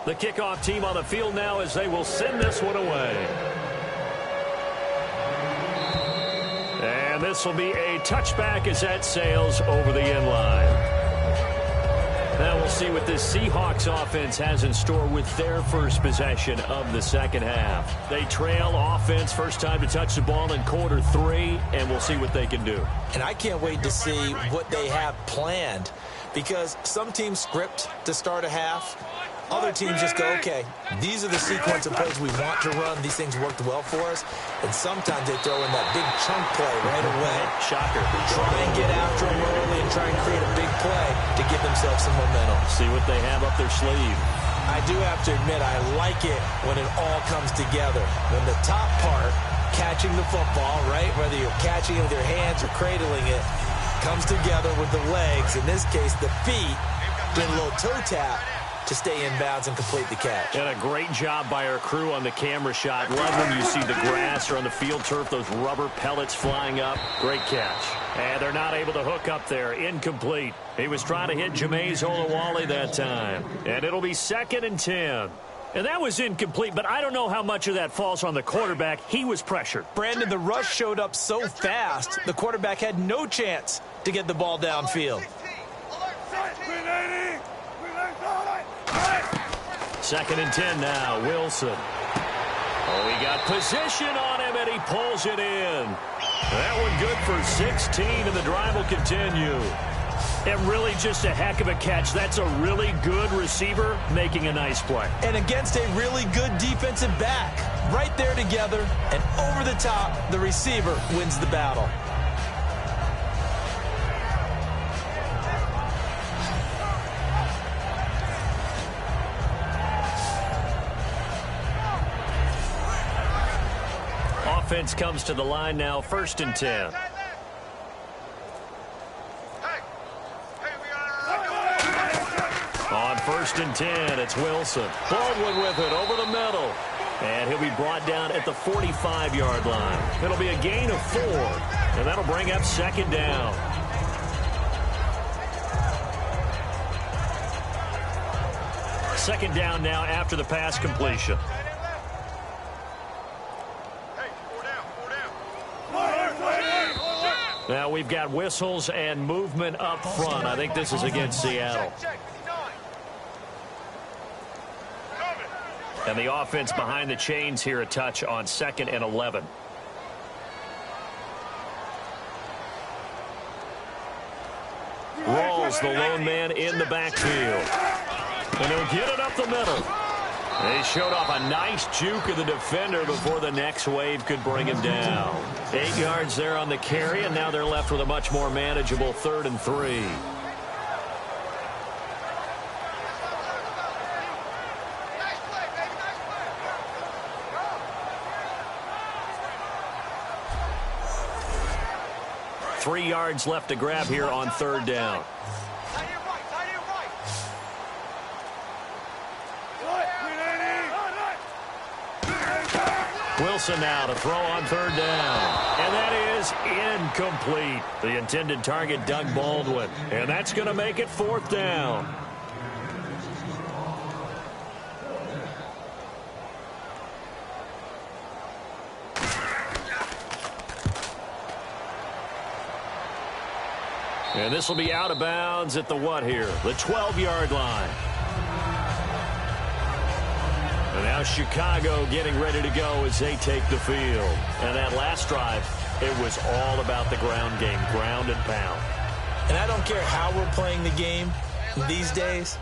The kickoff team on the field now as they will send this one away. And this will be a touchback as that sails over the end line. Now we'll see what this Seahawks offense has in store with their first possession of the second half. They trail offense, first time to touch the ball in quarter 3, and we'll see what they can do. And I can't wait to see what they have planned, because some teams script to start a half. Other teams just go, okay, these are the sequence of plays we want to run. These things worked well for us. And sometimes they throw in that big chunk play right away. Shocker. Try and get after them early and try and create a big play to give themselves some momentum. See what they have up their sleeve. I do have to admit, I like it when it all comes together. When the top part, catching the football, right, whether you're catching it with your hands or cradling it, comes together with the legs. In this case, the feet, doing a little toe tap to stay in bounds and complete the catch. And a great job by our crew on the camera shot. Love when you see the grass or on the field turf, those rubber pellets flying up. Great catch. And they're not able to hook up there. Incomplete. He was trying to hit Jameis Olawale that time. And it'll be 2nd and 10. And that was incomplete, but I don't know how much of that falls on the quarterback. He was pressured. Brandon, the rush showed up so fast, the quarterback had no chance to get the ball downfield. 2nd and 10 now. Wilson. Oh, he got position on him, and he pulls it in. That one good for 16, and the drive will continue. And really just a heck of a catch. That's a really good receiver making a nice play. And against a really good defensive back. Right there together, and over the top, the receiver wins the battle. Offense comes to the line now, 1st and 10. On 1st and 10, it's Wilson. Baldwin with it over the middle. And he'll be brought down at the 45-yard line. It'll be a gain of 4, and that'll bring up 2nd down. Second down now after the pass completion. Now we've got whistles and movement up front. I think this is against Seattle. And the offense behind the chains here, a touch on 2nd and 11. Rolls the lone man in the backfield. And he'll get it up the middle. They showed off a nice juke of the defender before the next wave could bring him down. 8 yards there on the carry, and now they're left with a much more manageable 3rd and 3. Three yards left to grab here on 3rd down. Wilson now to throw on 3rd down. And that is incomplete. The intended target, Doug Baldwin. And that's going to make it 4th down. And this will be out of bounds at the what here? The 12-yard line. And now Chicago getting ready to go as they take the field. And that last drive, it was all about the ground game, ground and pound. And I don't care how we're playing the game these days,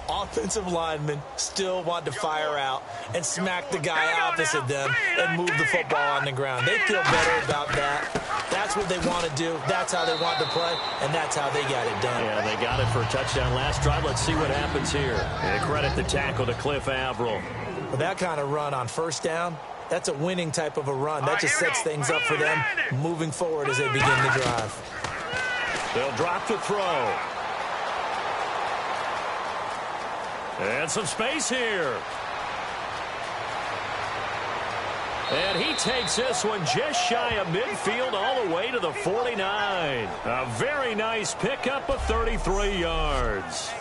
offensive linemen still want to fire out and smack the guy opposite them and move the football on the ground. They feel better about that. That's what they want to do. That's how they want to play, and that's how they got it done. Yeah, they got it for a touchdown last drive. Let's see what happens here. And credit the tackle to Cliff Averill. With that kind of run on first down, that's a winning type of a run. That just sets things up for them moving forward as they begin the drive. They'll drop the throw. And some space here. And he takes this one just shy of midfield all the way to the 49. A very nice pickup of 33 yards.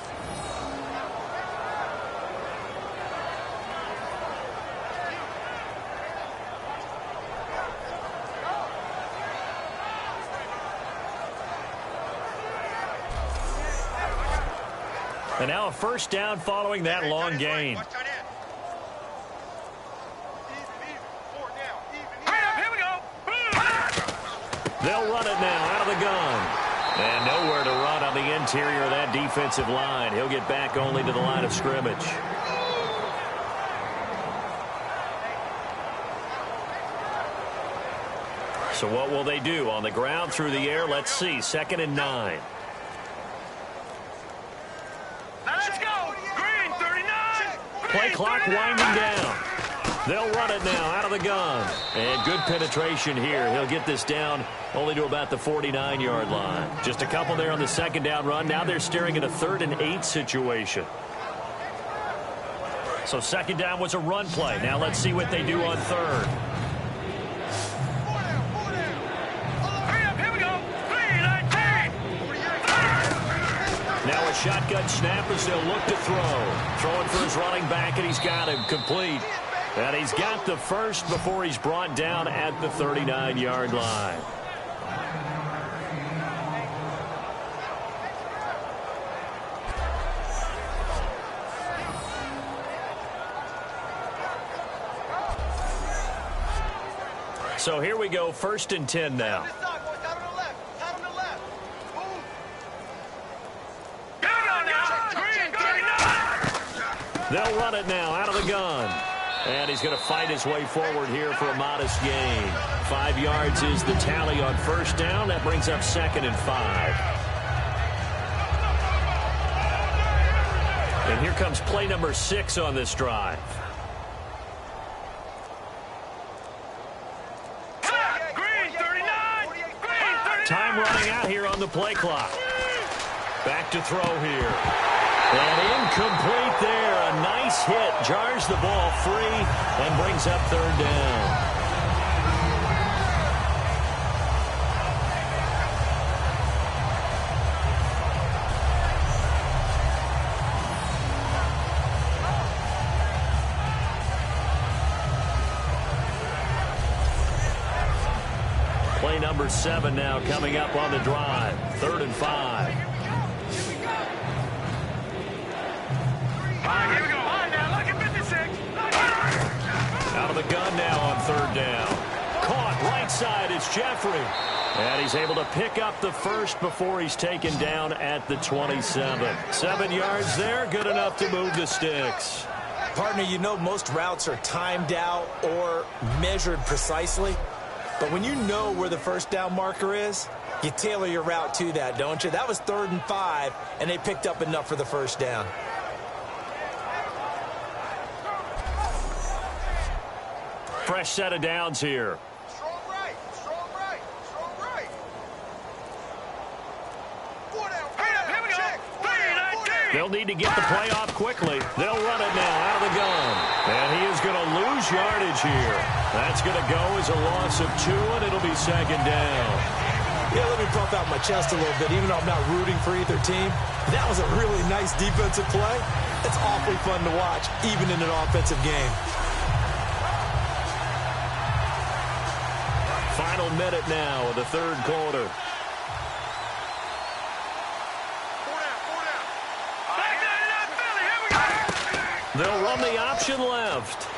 And now a first down following that long gain. They'll run it now out of the gun. And nowhere to run on the interior of that defensive line. He'll get back only to the line of scrimmage. So what will they do? On the ground, through the air, let's see. 2nd and 9. Let's go! Green, 39! Play clock winding down. They'll run it now out of the gun. And good penetration here. He'll get this down only to about the 49-yard line. Just a couple there on the 2nd down run. Now they're staring at a 3rd and 8 situation. So 2nd down was a run play. Now let's see what they do on 3rd. Here we go! 3-19! Now a shotgun snap as they'll look to throw. Throwing for his running back, and he's got him complete. And he's got the first before he's brought down at the 39-yard line. So here we go, 1st and 10 now. They'll run it now out of the gun. And he's going to fight his way forward here for a modest gain. 5 yards is the tally on 1st down. That brings up 2nd and 5. And here comes play number 6 on this drive. Time running out here on the play clock. Back to throw here. And incomplete there. A nice hit. Jars the ball free and brings up 3rd down. Play number 7 now coming up on the drive. 3rd and 5. Here we go. All right, now, look at 56. Out of the gun now on 3rd down. Caught right side. It's Jeffrey. And he's able to pick up the first before he's taken down at the 27. 7 yards there. Good enough to move the sticks. Partner, you know most routes are timed out or measured precisely. But when you know where the 1st down marker is, you tailor your route to that, don't you? That was 3rd and 5, and they picked up enough for the 1st down. Fresh set of downs here. Strong right, strong right, strong right. 4 down, here we go. 3-19. They'll need to get the play off quickly. They'll run it now out of the gun. And he is going to lose yardage here. That's going to go as a loss of 2, and it'll be 2nd down. Yeah, let me pump out my chest a little bit, even though I'm not rooting for either team. That was a really nice defensive play. It's awfully fun to watch, even in an offensive game. Final minute now of the 3rd quarter. 4 down. Back down, Philly. Here we go. They'll run the option left.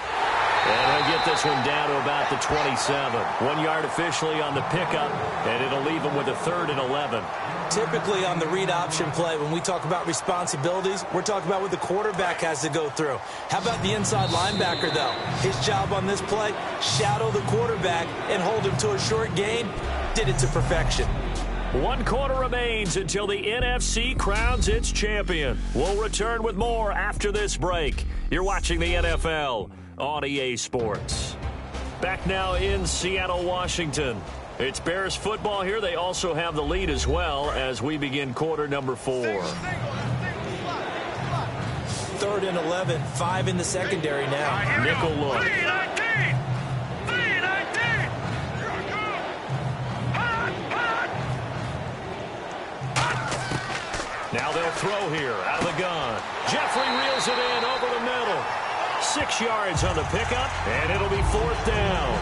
And he'll get this one down to about the 27. 1 yard officially on the pickup, and it'll leave him with a 3rd and 11. Typically on the read option play, when we talk about responsibilities, we're talking about what the quarterback has to go through. How about the inside linebacker, though? His job on this play, shadow the quarterback and hold him to a short gain. Did it to perfection. 1 quarter remains until the NFC crowns its champion. We'll return with more after this break. You're watching the NFL on EA Sports. Back now in Seattle, Washington. It's Bears football here. They also have the lead as well as we begin quarter number 4. 3rd and 11, 5 in the secondary now. Nickel look. Now they'll throw here out of the gun. Jeffrey reels it in over the middle. 6 yards on the pickup, and it'll be 4th down.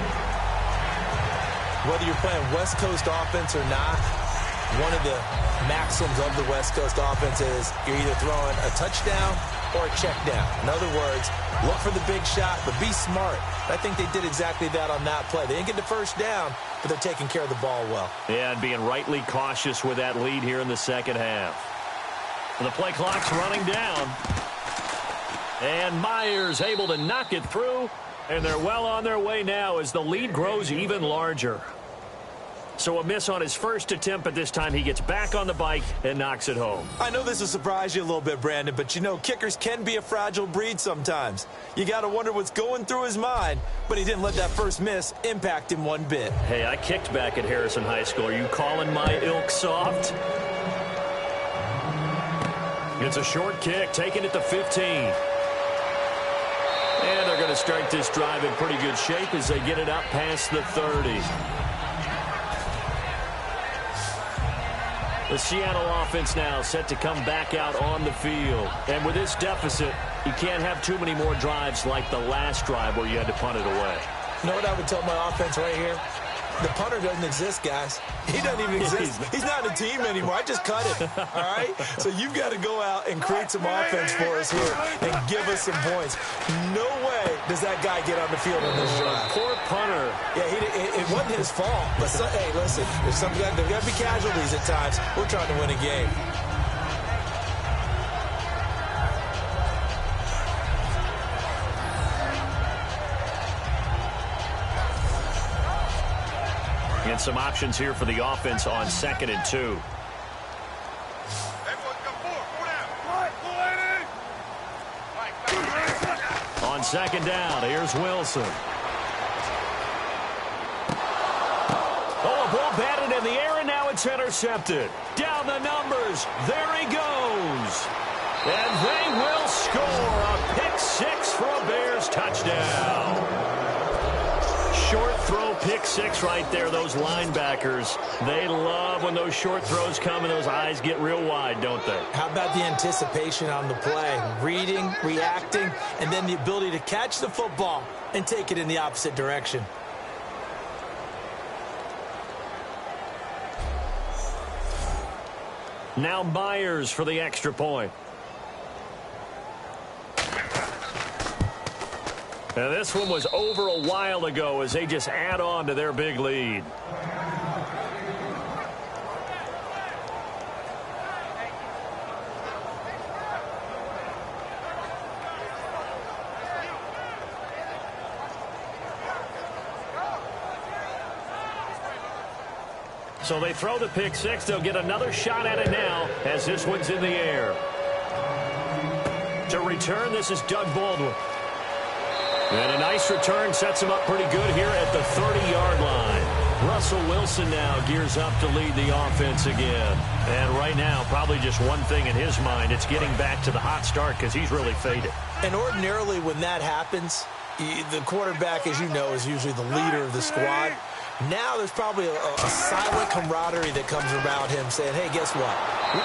Whether you're playing West Coast offense or not, one of the maxims of the West Coast offense is you're either throwing a touchdown or a check down. In other words, look for the big shot, but be smart. I think they did exactly that on that play. They didn't get the first down, but they're taking care of the ball well. Yeah, and being rightly cautious with that lead here in the second half. The play clock's running down. And Myers able to knock it through. And they're well on their way now as the lead grows even larger. So a miss on his first attempt, but this time he gets back on the bike and knocks it home. I know this will surprise you a little bit, Brandon, but you know kickers can be a fragile breed sometimes. You got to wonder what's going through his mind, but he didn't let that first miss impact him one bit. Hey, I kicked back at Harrison High School. Are you calling my ilk soft? It's a short kick, taking it to 15. And they're going to start this drive in pretty good shape as they get it up past the 30. The Seattle offense now set to come back out on the field. And with this deficit, you can't have too many more drives like the last drive where you had to punt it away. You know what I would tell my offense right here? The punter doesn't exist, guys. He doesn't even exist. He's not a team anymore. I just cut it, all right? So you've got to go out and create some offense for us here and give us some points. No way does that guy get on the field on this drive. Poor punter. Yeah, it wasn't his fault. But, hey, listen, there's got to be casualties at times. We're trying to win a game. And some options here for the offense on 2nd and 2. On 2nd down, here's Wilson. Oh, a ball batted in the air, and now it's intercepted. Down the numbers. There he goes. And they will score a pick 6 for a Bears touchdown. Short throw, pick 6 right there. Those linebackers, they love when those short throws come and those eyes get real wide, don't they? How about the anticipation on the play? Reading, reacting, and then the ability to catch the football and take it in the opposite direction. Now Myers for the extra point. And this one was over a while ago as they just add on to their big lead. So they throw the pick 6. They'll get another shot at it now as this one's in the air. To return, this is Doug Baldwin. And a nice return sets him up pretty good here at the 30-yard line. Russell Wilson now gears up to lead the offense again. And right now, probably just one thing in his mind. It's getting back to the hot start because he's really faded. And ordinarily when that happens, the quarterback, as you know, is usually the leader of the squad. Now there's probably a silent camaraderie that comes around him saying, hey, guess what?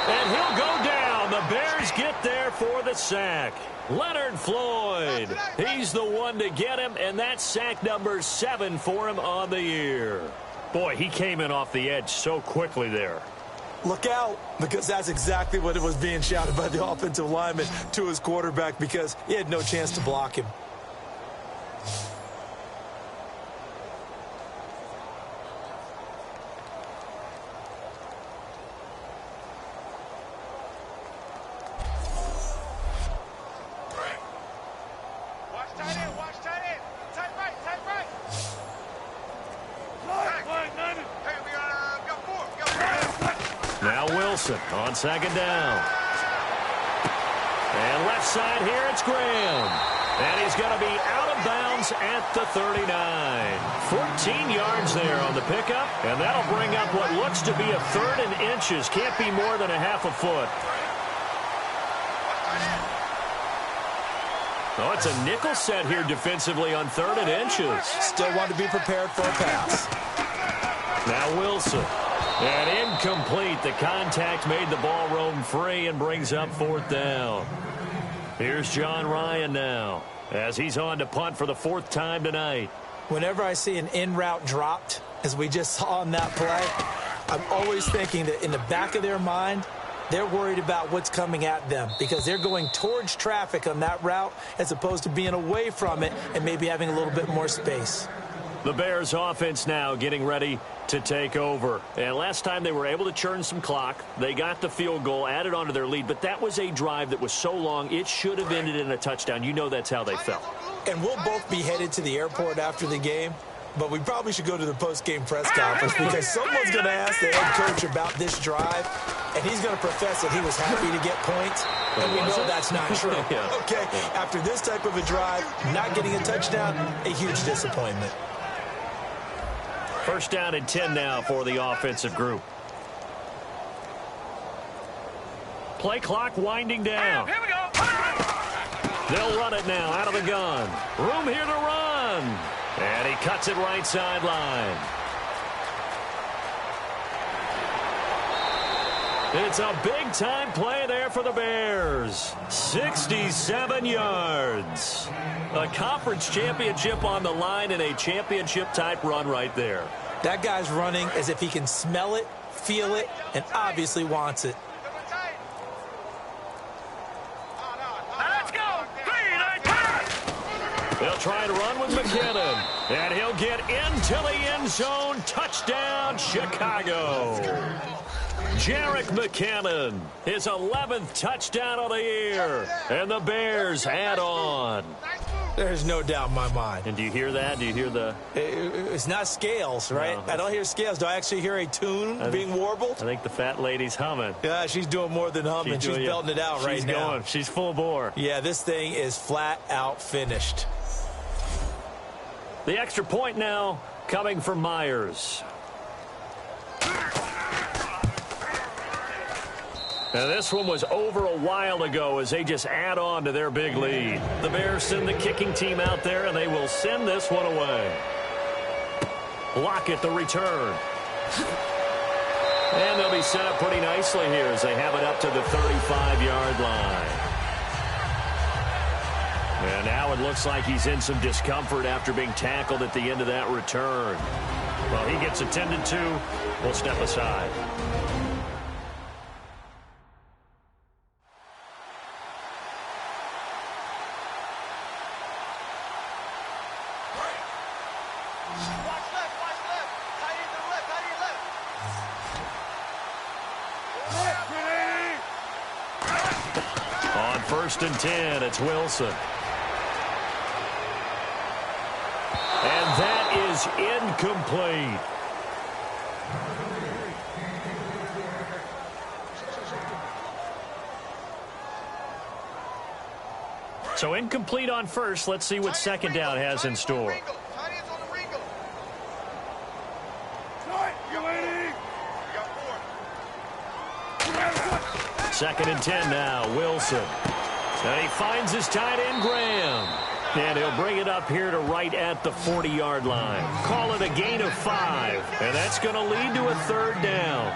And he'll go down. The Bears get there for the sack. Leonard Floyd, he's the one to get him, and that's sack number 7 for him on the year. Boy, he came in off the edge so quickly there. Look out, because that's exactly what it was being shouted by the offensive lineman to his quarterback because he had no chance to block him. Wilson on second down. And left side here, it's Graham. And he's going to be out of bounds at the 39. 14 yards there on the pickup. And that'll bring up what looks to be a 3rd and inches. Can't be more than a half a foot. Oh, it's a nickel set here defensively on 3rd and inches. Still want to be prepared for a pass. Now Wilson. And incomplete. The contact made the ball roam free and brings up 4th down. Here's John Ryan now as he's on to punt for the 4th time tonight. Whenever I see an in route dropped, as we just saw on that play, I'm always thinking that in the back of their mind, they're worried about what's coming at them because they're going towards traffic on that route as opposed to being away from it and maybe having a little bit more space. The Bears offense now getting ready to take over. And last time they were able to churn some clock. They got the field goal, added on to their lead, but that was a drive that was so long it should have ended in a touchdown. You know that's how they felt. And we'll both be headed to the airport after the game, but we probably should go to the post-game press conference because someone's going to ask the head coach about this drive, and he's going to profess that he was happy to get points, and we know that's not true. Okay, after this type of a drive, not getting a touchdown, a huge disappointment. 1st down and 10 now for the offensive group. Play clock winding down. Here we go. They'll run it now out of the gun. Room here to run. And he cuts it right sideline. It's a big-time play there for the Bears. 67 yards. A conference championship on the line and a championship-type run right there. That guy's running as if he can smell it, feel it, and obviously wants it. Let's go. 3-9. They'll try to run with McKinnon. And he'll get into the end zone. Touchdown, Chicago. Jerick McKinnon, his 11th touchdown of the year. And the Bears add on. There's no doubt in my mind. And do you hear that? Do you hear the... It's not scales, right? No, I don't hear scales. Do I actually hear a tune being warbled? I think the fat lady's humming. Yeah, she's doing more than humming. She's belting it out right now. Going. She's full bore. Yeah, this thing is flat out finished. The extra point now coming from Myers. Now this one was over a while ago as they just add on to their big lead. The Bears send the kicking team out there, and they will send this one away. Lockett the return. And they'll be set up pretty nicely here as they have it up to the 35-yard line. And now it looks like he's in some discomfort after being tackled at the end of that return. Well, he gets attended to. We'll step aside. On 1st and 10, it's Wilson. And that is incomplete. So incomplete on 1st. Let's see what 2nd down has in store. 2nd and 10 now, Wilson. And he finds his tight end, Graham. And he'll bring it up here to right at the 40-yard line. Call it a gain of 5. And that's going to lead to a 3rd down.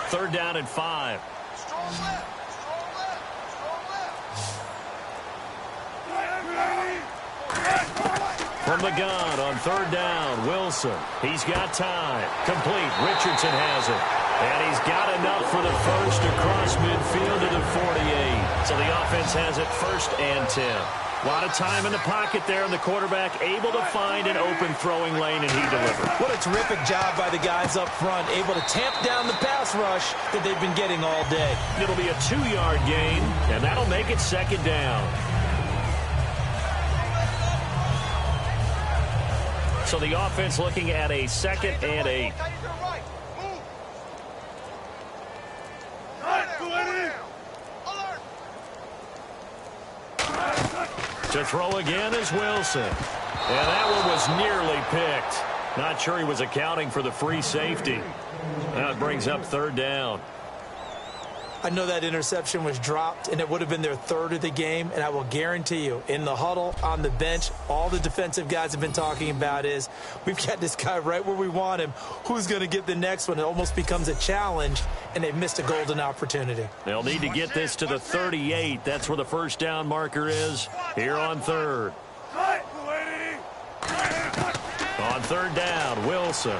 Third down and 5. From the gun on 3rd down, Wilson. He's got time. Complete. Richardson has it. And he's got enough for the first across midfield to the 48. So the offense has it 1st and 10. A lot of time in the pocket there, and the quarterback able to find an open throwing lane, and he delivered. What a terrific job by the guys up front, able to tamp down the pass rush that they've been getting all day. It'll be a 2-yard gain, and that'll make it 2nd down. So the offense looking at a 2nd and 8. To throw again is Wilson. And that one was nearly picked. Not sure he was accounting for the free safety. That brings up 3rd down. I know that interception was dropped, and it would have been their 3rd of the game, and I will guarantee you, in the huddle, on the bench, all the defensive guys have been talking about is, we've got this guy right where we want him. Who's going to get the next one? It almost becomes a challenge, and they've missed a golden opportunity. They'll need to get this to the 38. That's where the 1st down marker is here on 3rd. On 3rd down, Wilson.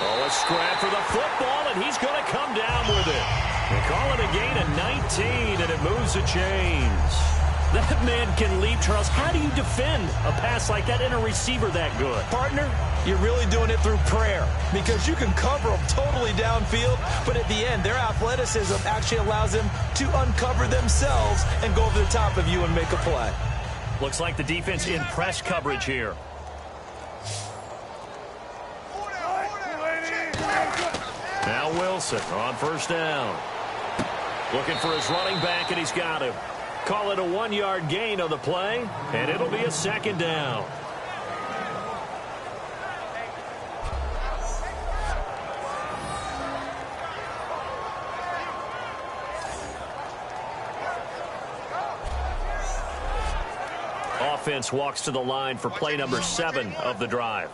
Oh, a scrap for the football, and he's going to come down with it. They call it a gain of 19, and it moves the chains. That man can leap, Charles. How do you defend a pass like that and a receiver that good? Partner, you're really doing it through prayer because you can cover them totally downfield, but at the end, their athleticism actually allows them to uncover themselves and go over the top of you and make a play. Looks like the defense in press coverage here. Now Wilson on 1st down. Looking for his running back, and he's got him. Call it a 1-yard gain on the play, and it'll be a 2nd down. Offense walks to the line for play number 7 of the drive.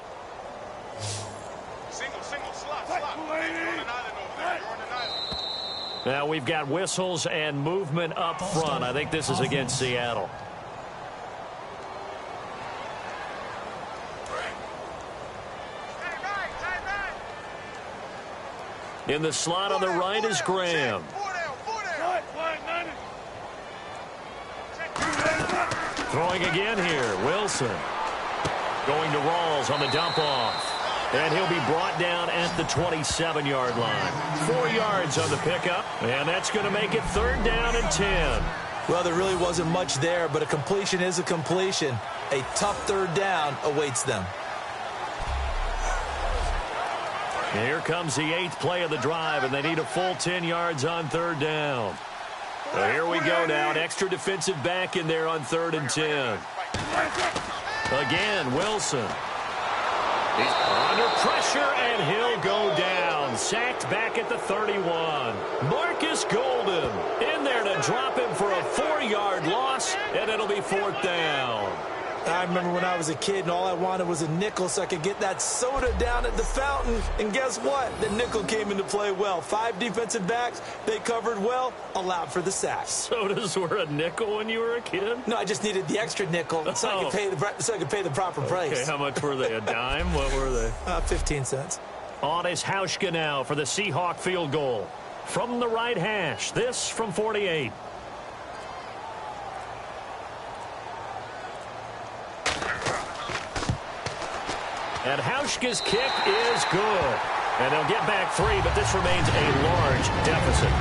Now we've got whistles and movement up front. I think this is against Seattle. In the slot on the right is Graham. Throwing again here, Wilson. Going to Rawls on the dump off. And he'll be brought down at the 27-yard line. 4 yards on the pickup, and that's going to make it 3rd down and 10. Well, there really wasn't much there, but a completion is a completion. A tough 3rd down awaits them. Here comes the 8th play of the drive, and they need a full 10 yards on 3rd down. So here we go now. An extra defensive back in there on 3rd and 10. Again, Wilson. He's under pressure, and he'll go down. Sacked back at the 31. Marcus Golden in there to drop him for a 4-yard loss, and it'll be 4th down. I remember when I was a kid and all I wanted was a nickel so I could get that soda down at the fountain. And guess what? The nickel came into play well. 5 defensive backs. They covered well, allowed for the sacks. Sodas were a nickel when you were a kid? No, I just needed the extra nickel so I could pay the proper price. Okay, how much were they? A dime? What were they? 15 cents. On is Hauschka now for the Seahawk field goal. From the right hash. This from 48. And Hauschka's kick is good. And they'll get back 3, but this remains a large deficit.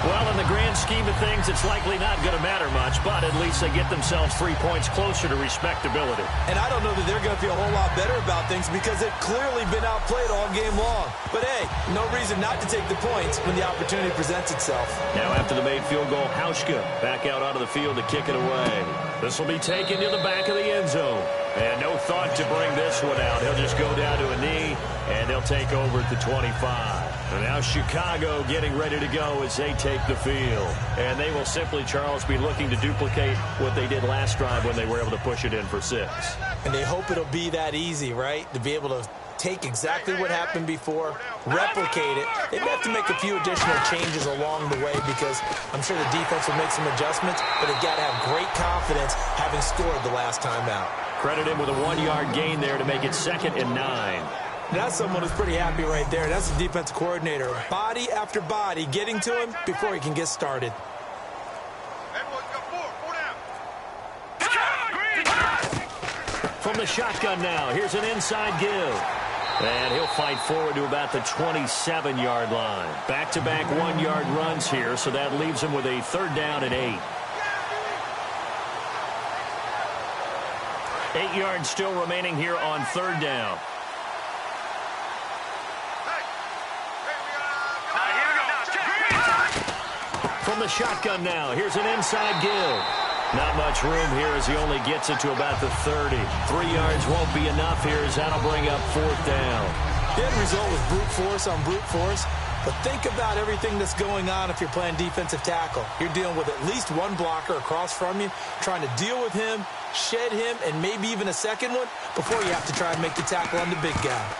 Well, in the grand scheme of things, it's likely not going to matter much, but at least they get themselves 3 points closer to respectability. And I don't know that they're going to feel a whole lot better about things because they've clearly been outplayed all game long. But, hey, no reason not to take the points when the opportunity presents itself. Now after the made field goal, Hauschka back out onto the field to kick it away. This will be taken to the back of the end zone. And no thought to bring this one out. He'll just go down to a knee, and they'll take over at the 25. And now Chicago getting ready to go as they take the field. And they will simply, Charles, be looking to duplicate what they did last drive when they were able to push it in for 6. And they hope it'll be that easy, right? To be able to take exactly what happened before, replicate it. They may have to make a few additional changes along the way because I'm sure the defense will make some adjustments, but they've got to have great confidence having scored the last time out. Credit him with a 1-yard gain there to make it 2nd and 9. That's someone who's pretty happy right there. That's the defensive coordinator. Body after body getting to him before he can get started. From the shotgun now, here's an inside give. And he'll fight forward to about the 27-yard line. Back-to-back 1-yard runs here, so that leaves him with a 3rd down and 8. 8 yards still remaining here on third down. From the shotgun now, here's an inside give. Not much room here as he only gets it to about the 30. 3 yards won't be enough here as that'll bring up fourth down. The end result was brute force on brute force. But think about everything that's going on if you're playing defensive tackle. You're dealing with at least one blocker across from you, trying to deal with him, shed him, and maybe even a second one before you have to try and make the tackle on the big guy.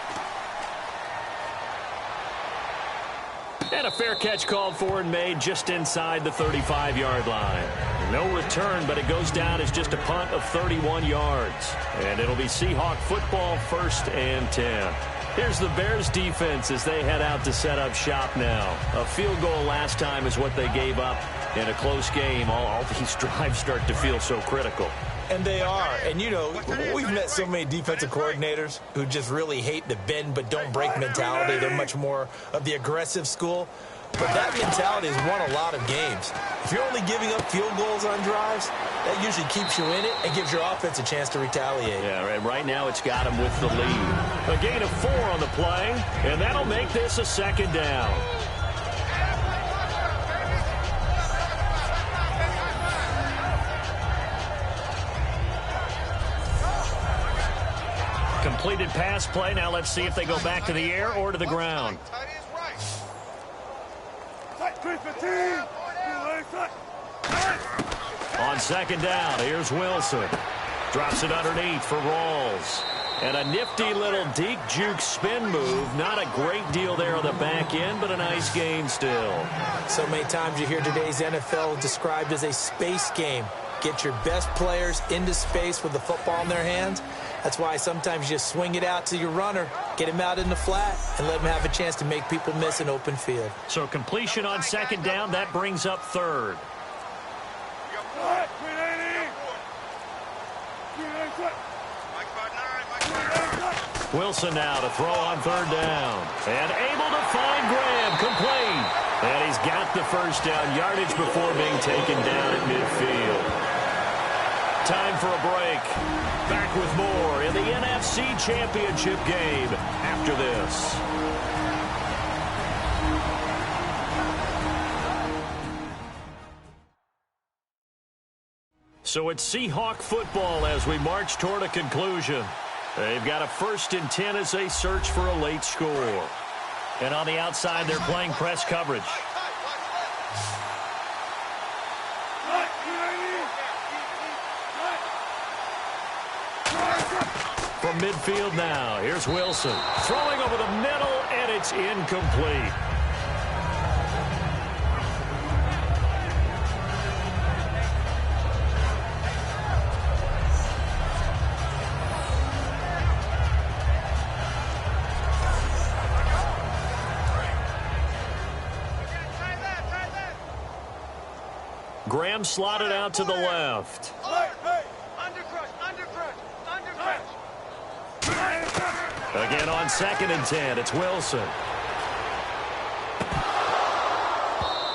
And a fair catch called for and made just inside the 35-yard line. No return, but it goes down as just a punt of 31 yards. And it'll be Seahawk football, 1st and 10. Here's the Bears defense as they head out to set up shop now. A field goal last time is what they gave up in a close game. All these drives start to feel so critical. And they are. And, you know, we've met so many defensive coordinators who just really hate the bend but don't break mentality. They're much more of the aggressive school. But that mentality has won a lot of games. If you're only giving up field goals on drives, that usually keeps you in it and gives your offense a chance to retaliate. Yeah, right now it's got him with the lead. A gain of 4 on the play, and that'll make this a 2nd down. Completed pass play. Now let's see if they go back to the air or to the ground. On 2nd down, here's Wilson. Drops it underneath for Rawls. And a nifty little deke juke spin move. Not a great deal there on the back end, but a nice gain still. So many times you hear today's NFL described as a space game. Get your best players into space with the football in their hands. That's why sometimes you just swing it out to your runner, get him out in the flat, and let him have a chance to make people miss an open field. So completion on 2nd down, that brings up 3rd. Wilson now to throw on 3rd down. And able to find Graham, complete. And he's got the 1st down yardage before being taken down at midfield. Time for a break. Back with more in the NFC Championship game after this. So it's Seahawk football as we march toward a conclusion. They've got a 1st and 10 as they search for a late score. And on the outside, they're playing press coverage. From midfield now, here's Wilson. Throwing over the middle, and it's incomplete. Graham slotted out to the left. Again on 2nd and 10, it's Wilson.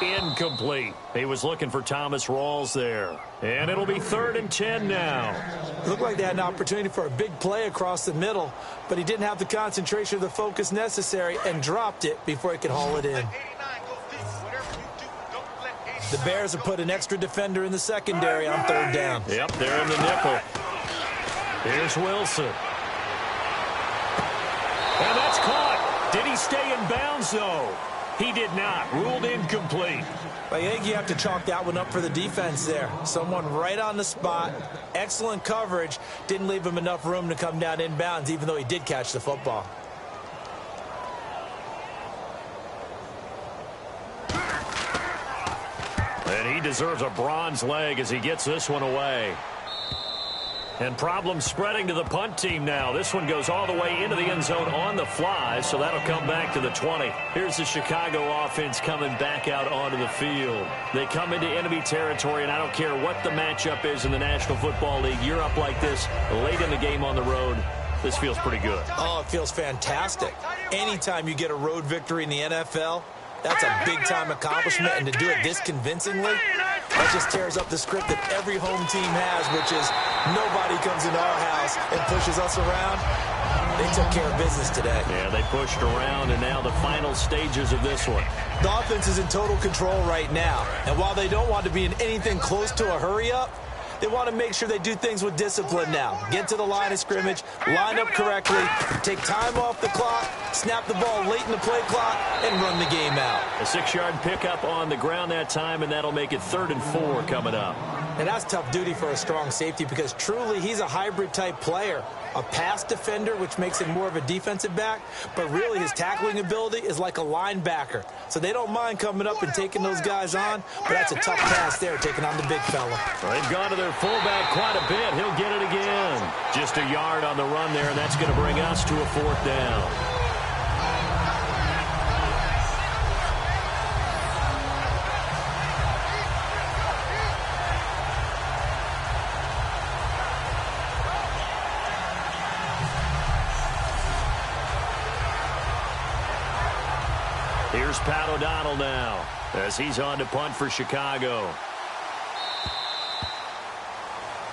Incomplete. He was looking for Thomas Rawls there. And it'll be 3rd and 10 now. It looked like they had an opportunity for a big play across the middle, but he didn't have the concentration or the focus necessary and dropped it before he could haul it in. The Bears have put an extra defender in the secondary on 3rd down. Yep, they're in the nickel. Here's Wilson. And that's caught. Did he stay in bounds, though? He did not. Ruled incomplete. I think you have to chalk that one up for the defense there. Someone right on the spot. Excellent coverage. Didn't leave him enough room to come down inbounds, even though he did catch the football. And he deserves a bronze leg as he gets this one away. And problems spreading to the punt team now. This one goes all the way into the end zone on the fly, so that'll come back to the 20. Here's the Chicago offense coming back out onto the field. They come into enemy territory, and I don't care what the matchup is in the National Football League. You're up like this late in the game on the road. This feels pretty good. Oh, it feels fantastic. Anytime you get a road victory in the NFL, that's a big-time accomplishment, and to do it this convincingly, That just tears up the script that every home team has, which is nobody comes into our house and pushes us around. They took care of business today. Yeah, they pushed around, and now the final stages of this one. The offense is in total control right now. And while they don't want to be in anything close to a hurry-up, they want to make sure they do things with discipline now. Get to the line of scrimmage, line up correctly, take time off the clock, snap the ball late in the play clock, and run the game out. A 6-yard pickup on the ground that time, and that'll make it 3rd and 4 coming up. And that's tough duty for a strong safety because truly he's a hybrid-type player. A pass defender, which makes him more of a defensive back, but really his tackling ability is like a linebacker. So they don't mind coming up and taking those guys on, but that's a tough task there, taking on the big fella. Well, they've gone to their fullback quite a bit. He'll get it again. Just a yard on the run there, and that's going to bring us to a 4th down. Here's Pat O'Donnell now as he's on to punt for Chicago.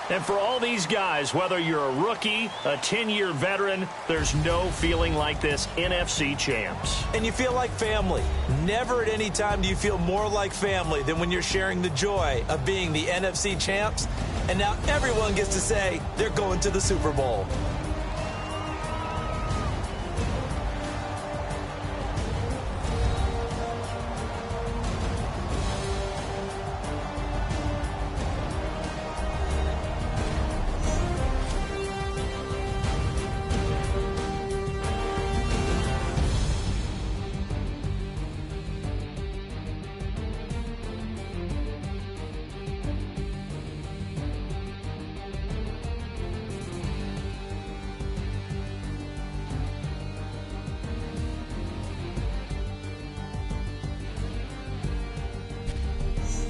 And for all these guys, whether you're a rookie, a 10-year veteran, there's no feeling like this NFC champs. And you feel like family. Never at any time do you feel more like family than when you're sharing the joy of being the NFC champs. And now everyone gets to say they're going to the Super Bowl.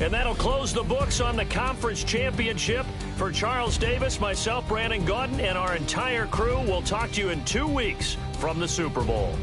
And that'll close the books on the conference championship. For Charles Davis, myself, Brandon Gaudin, and our entire crew, we'll talk to you in 2 weeks from the Super Bowl.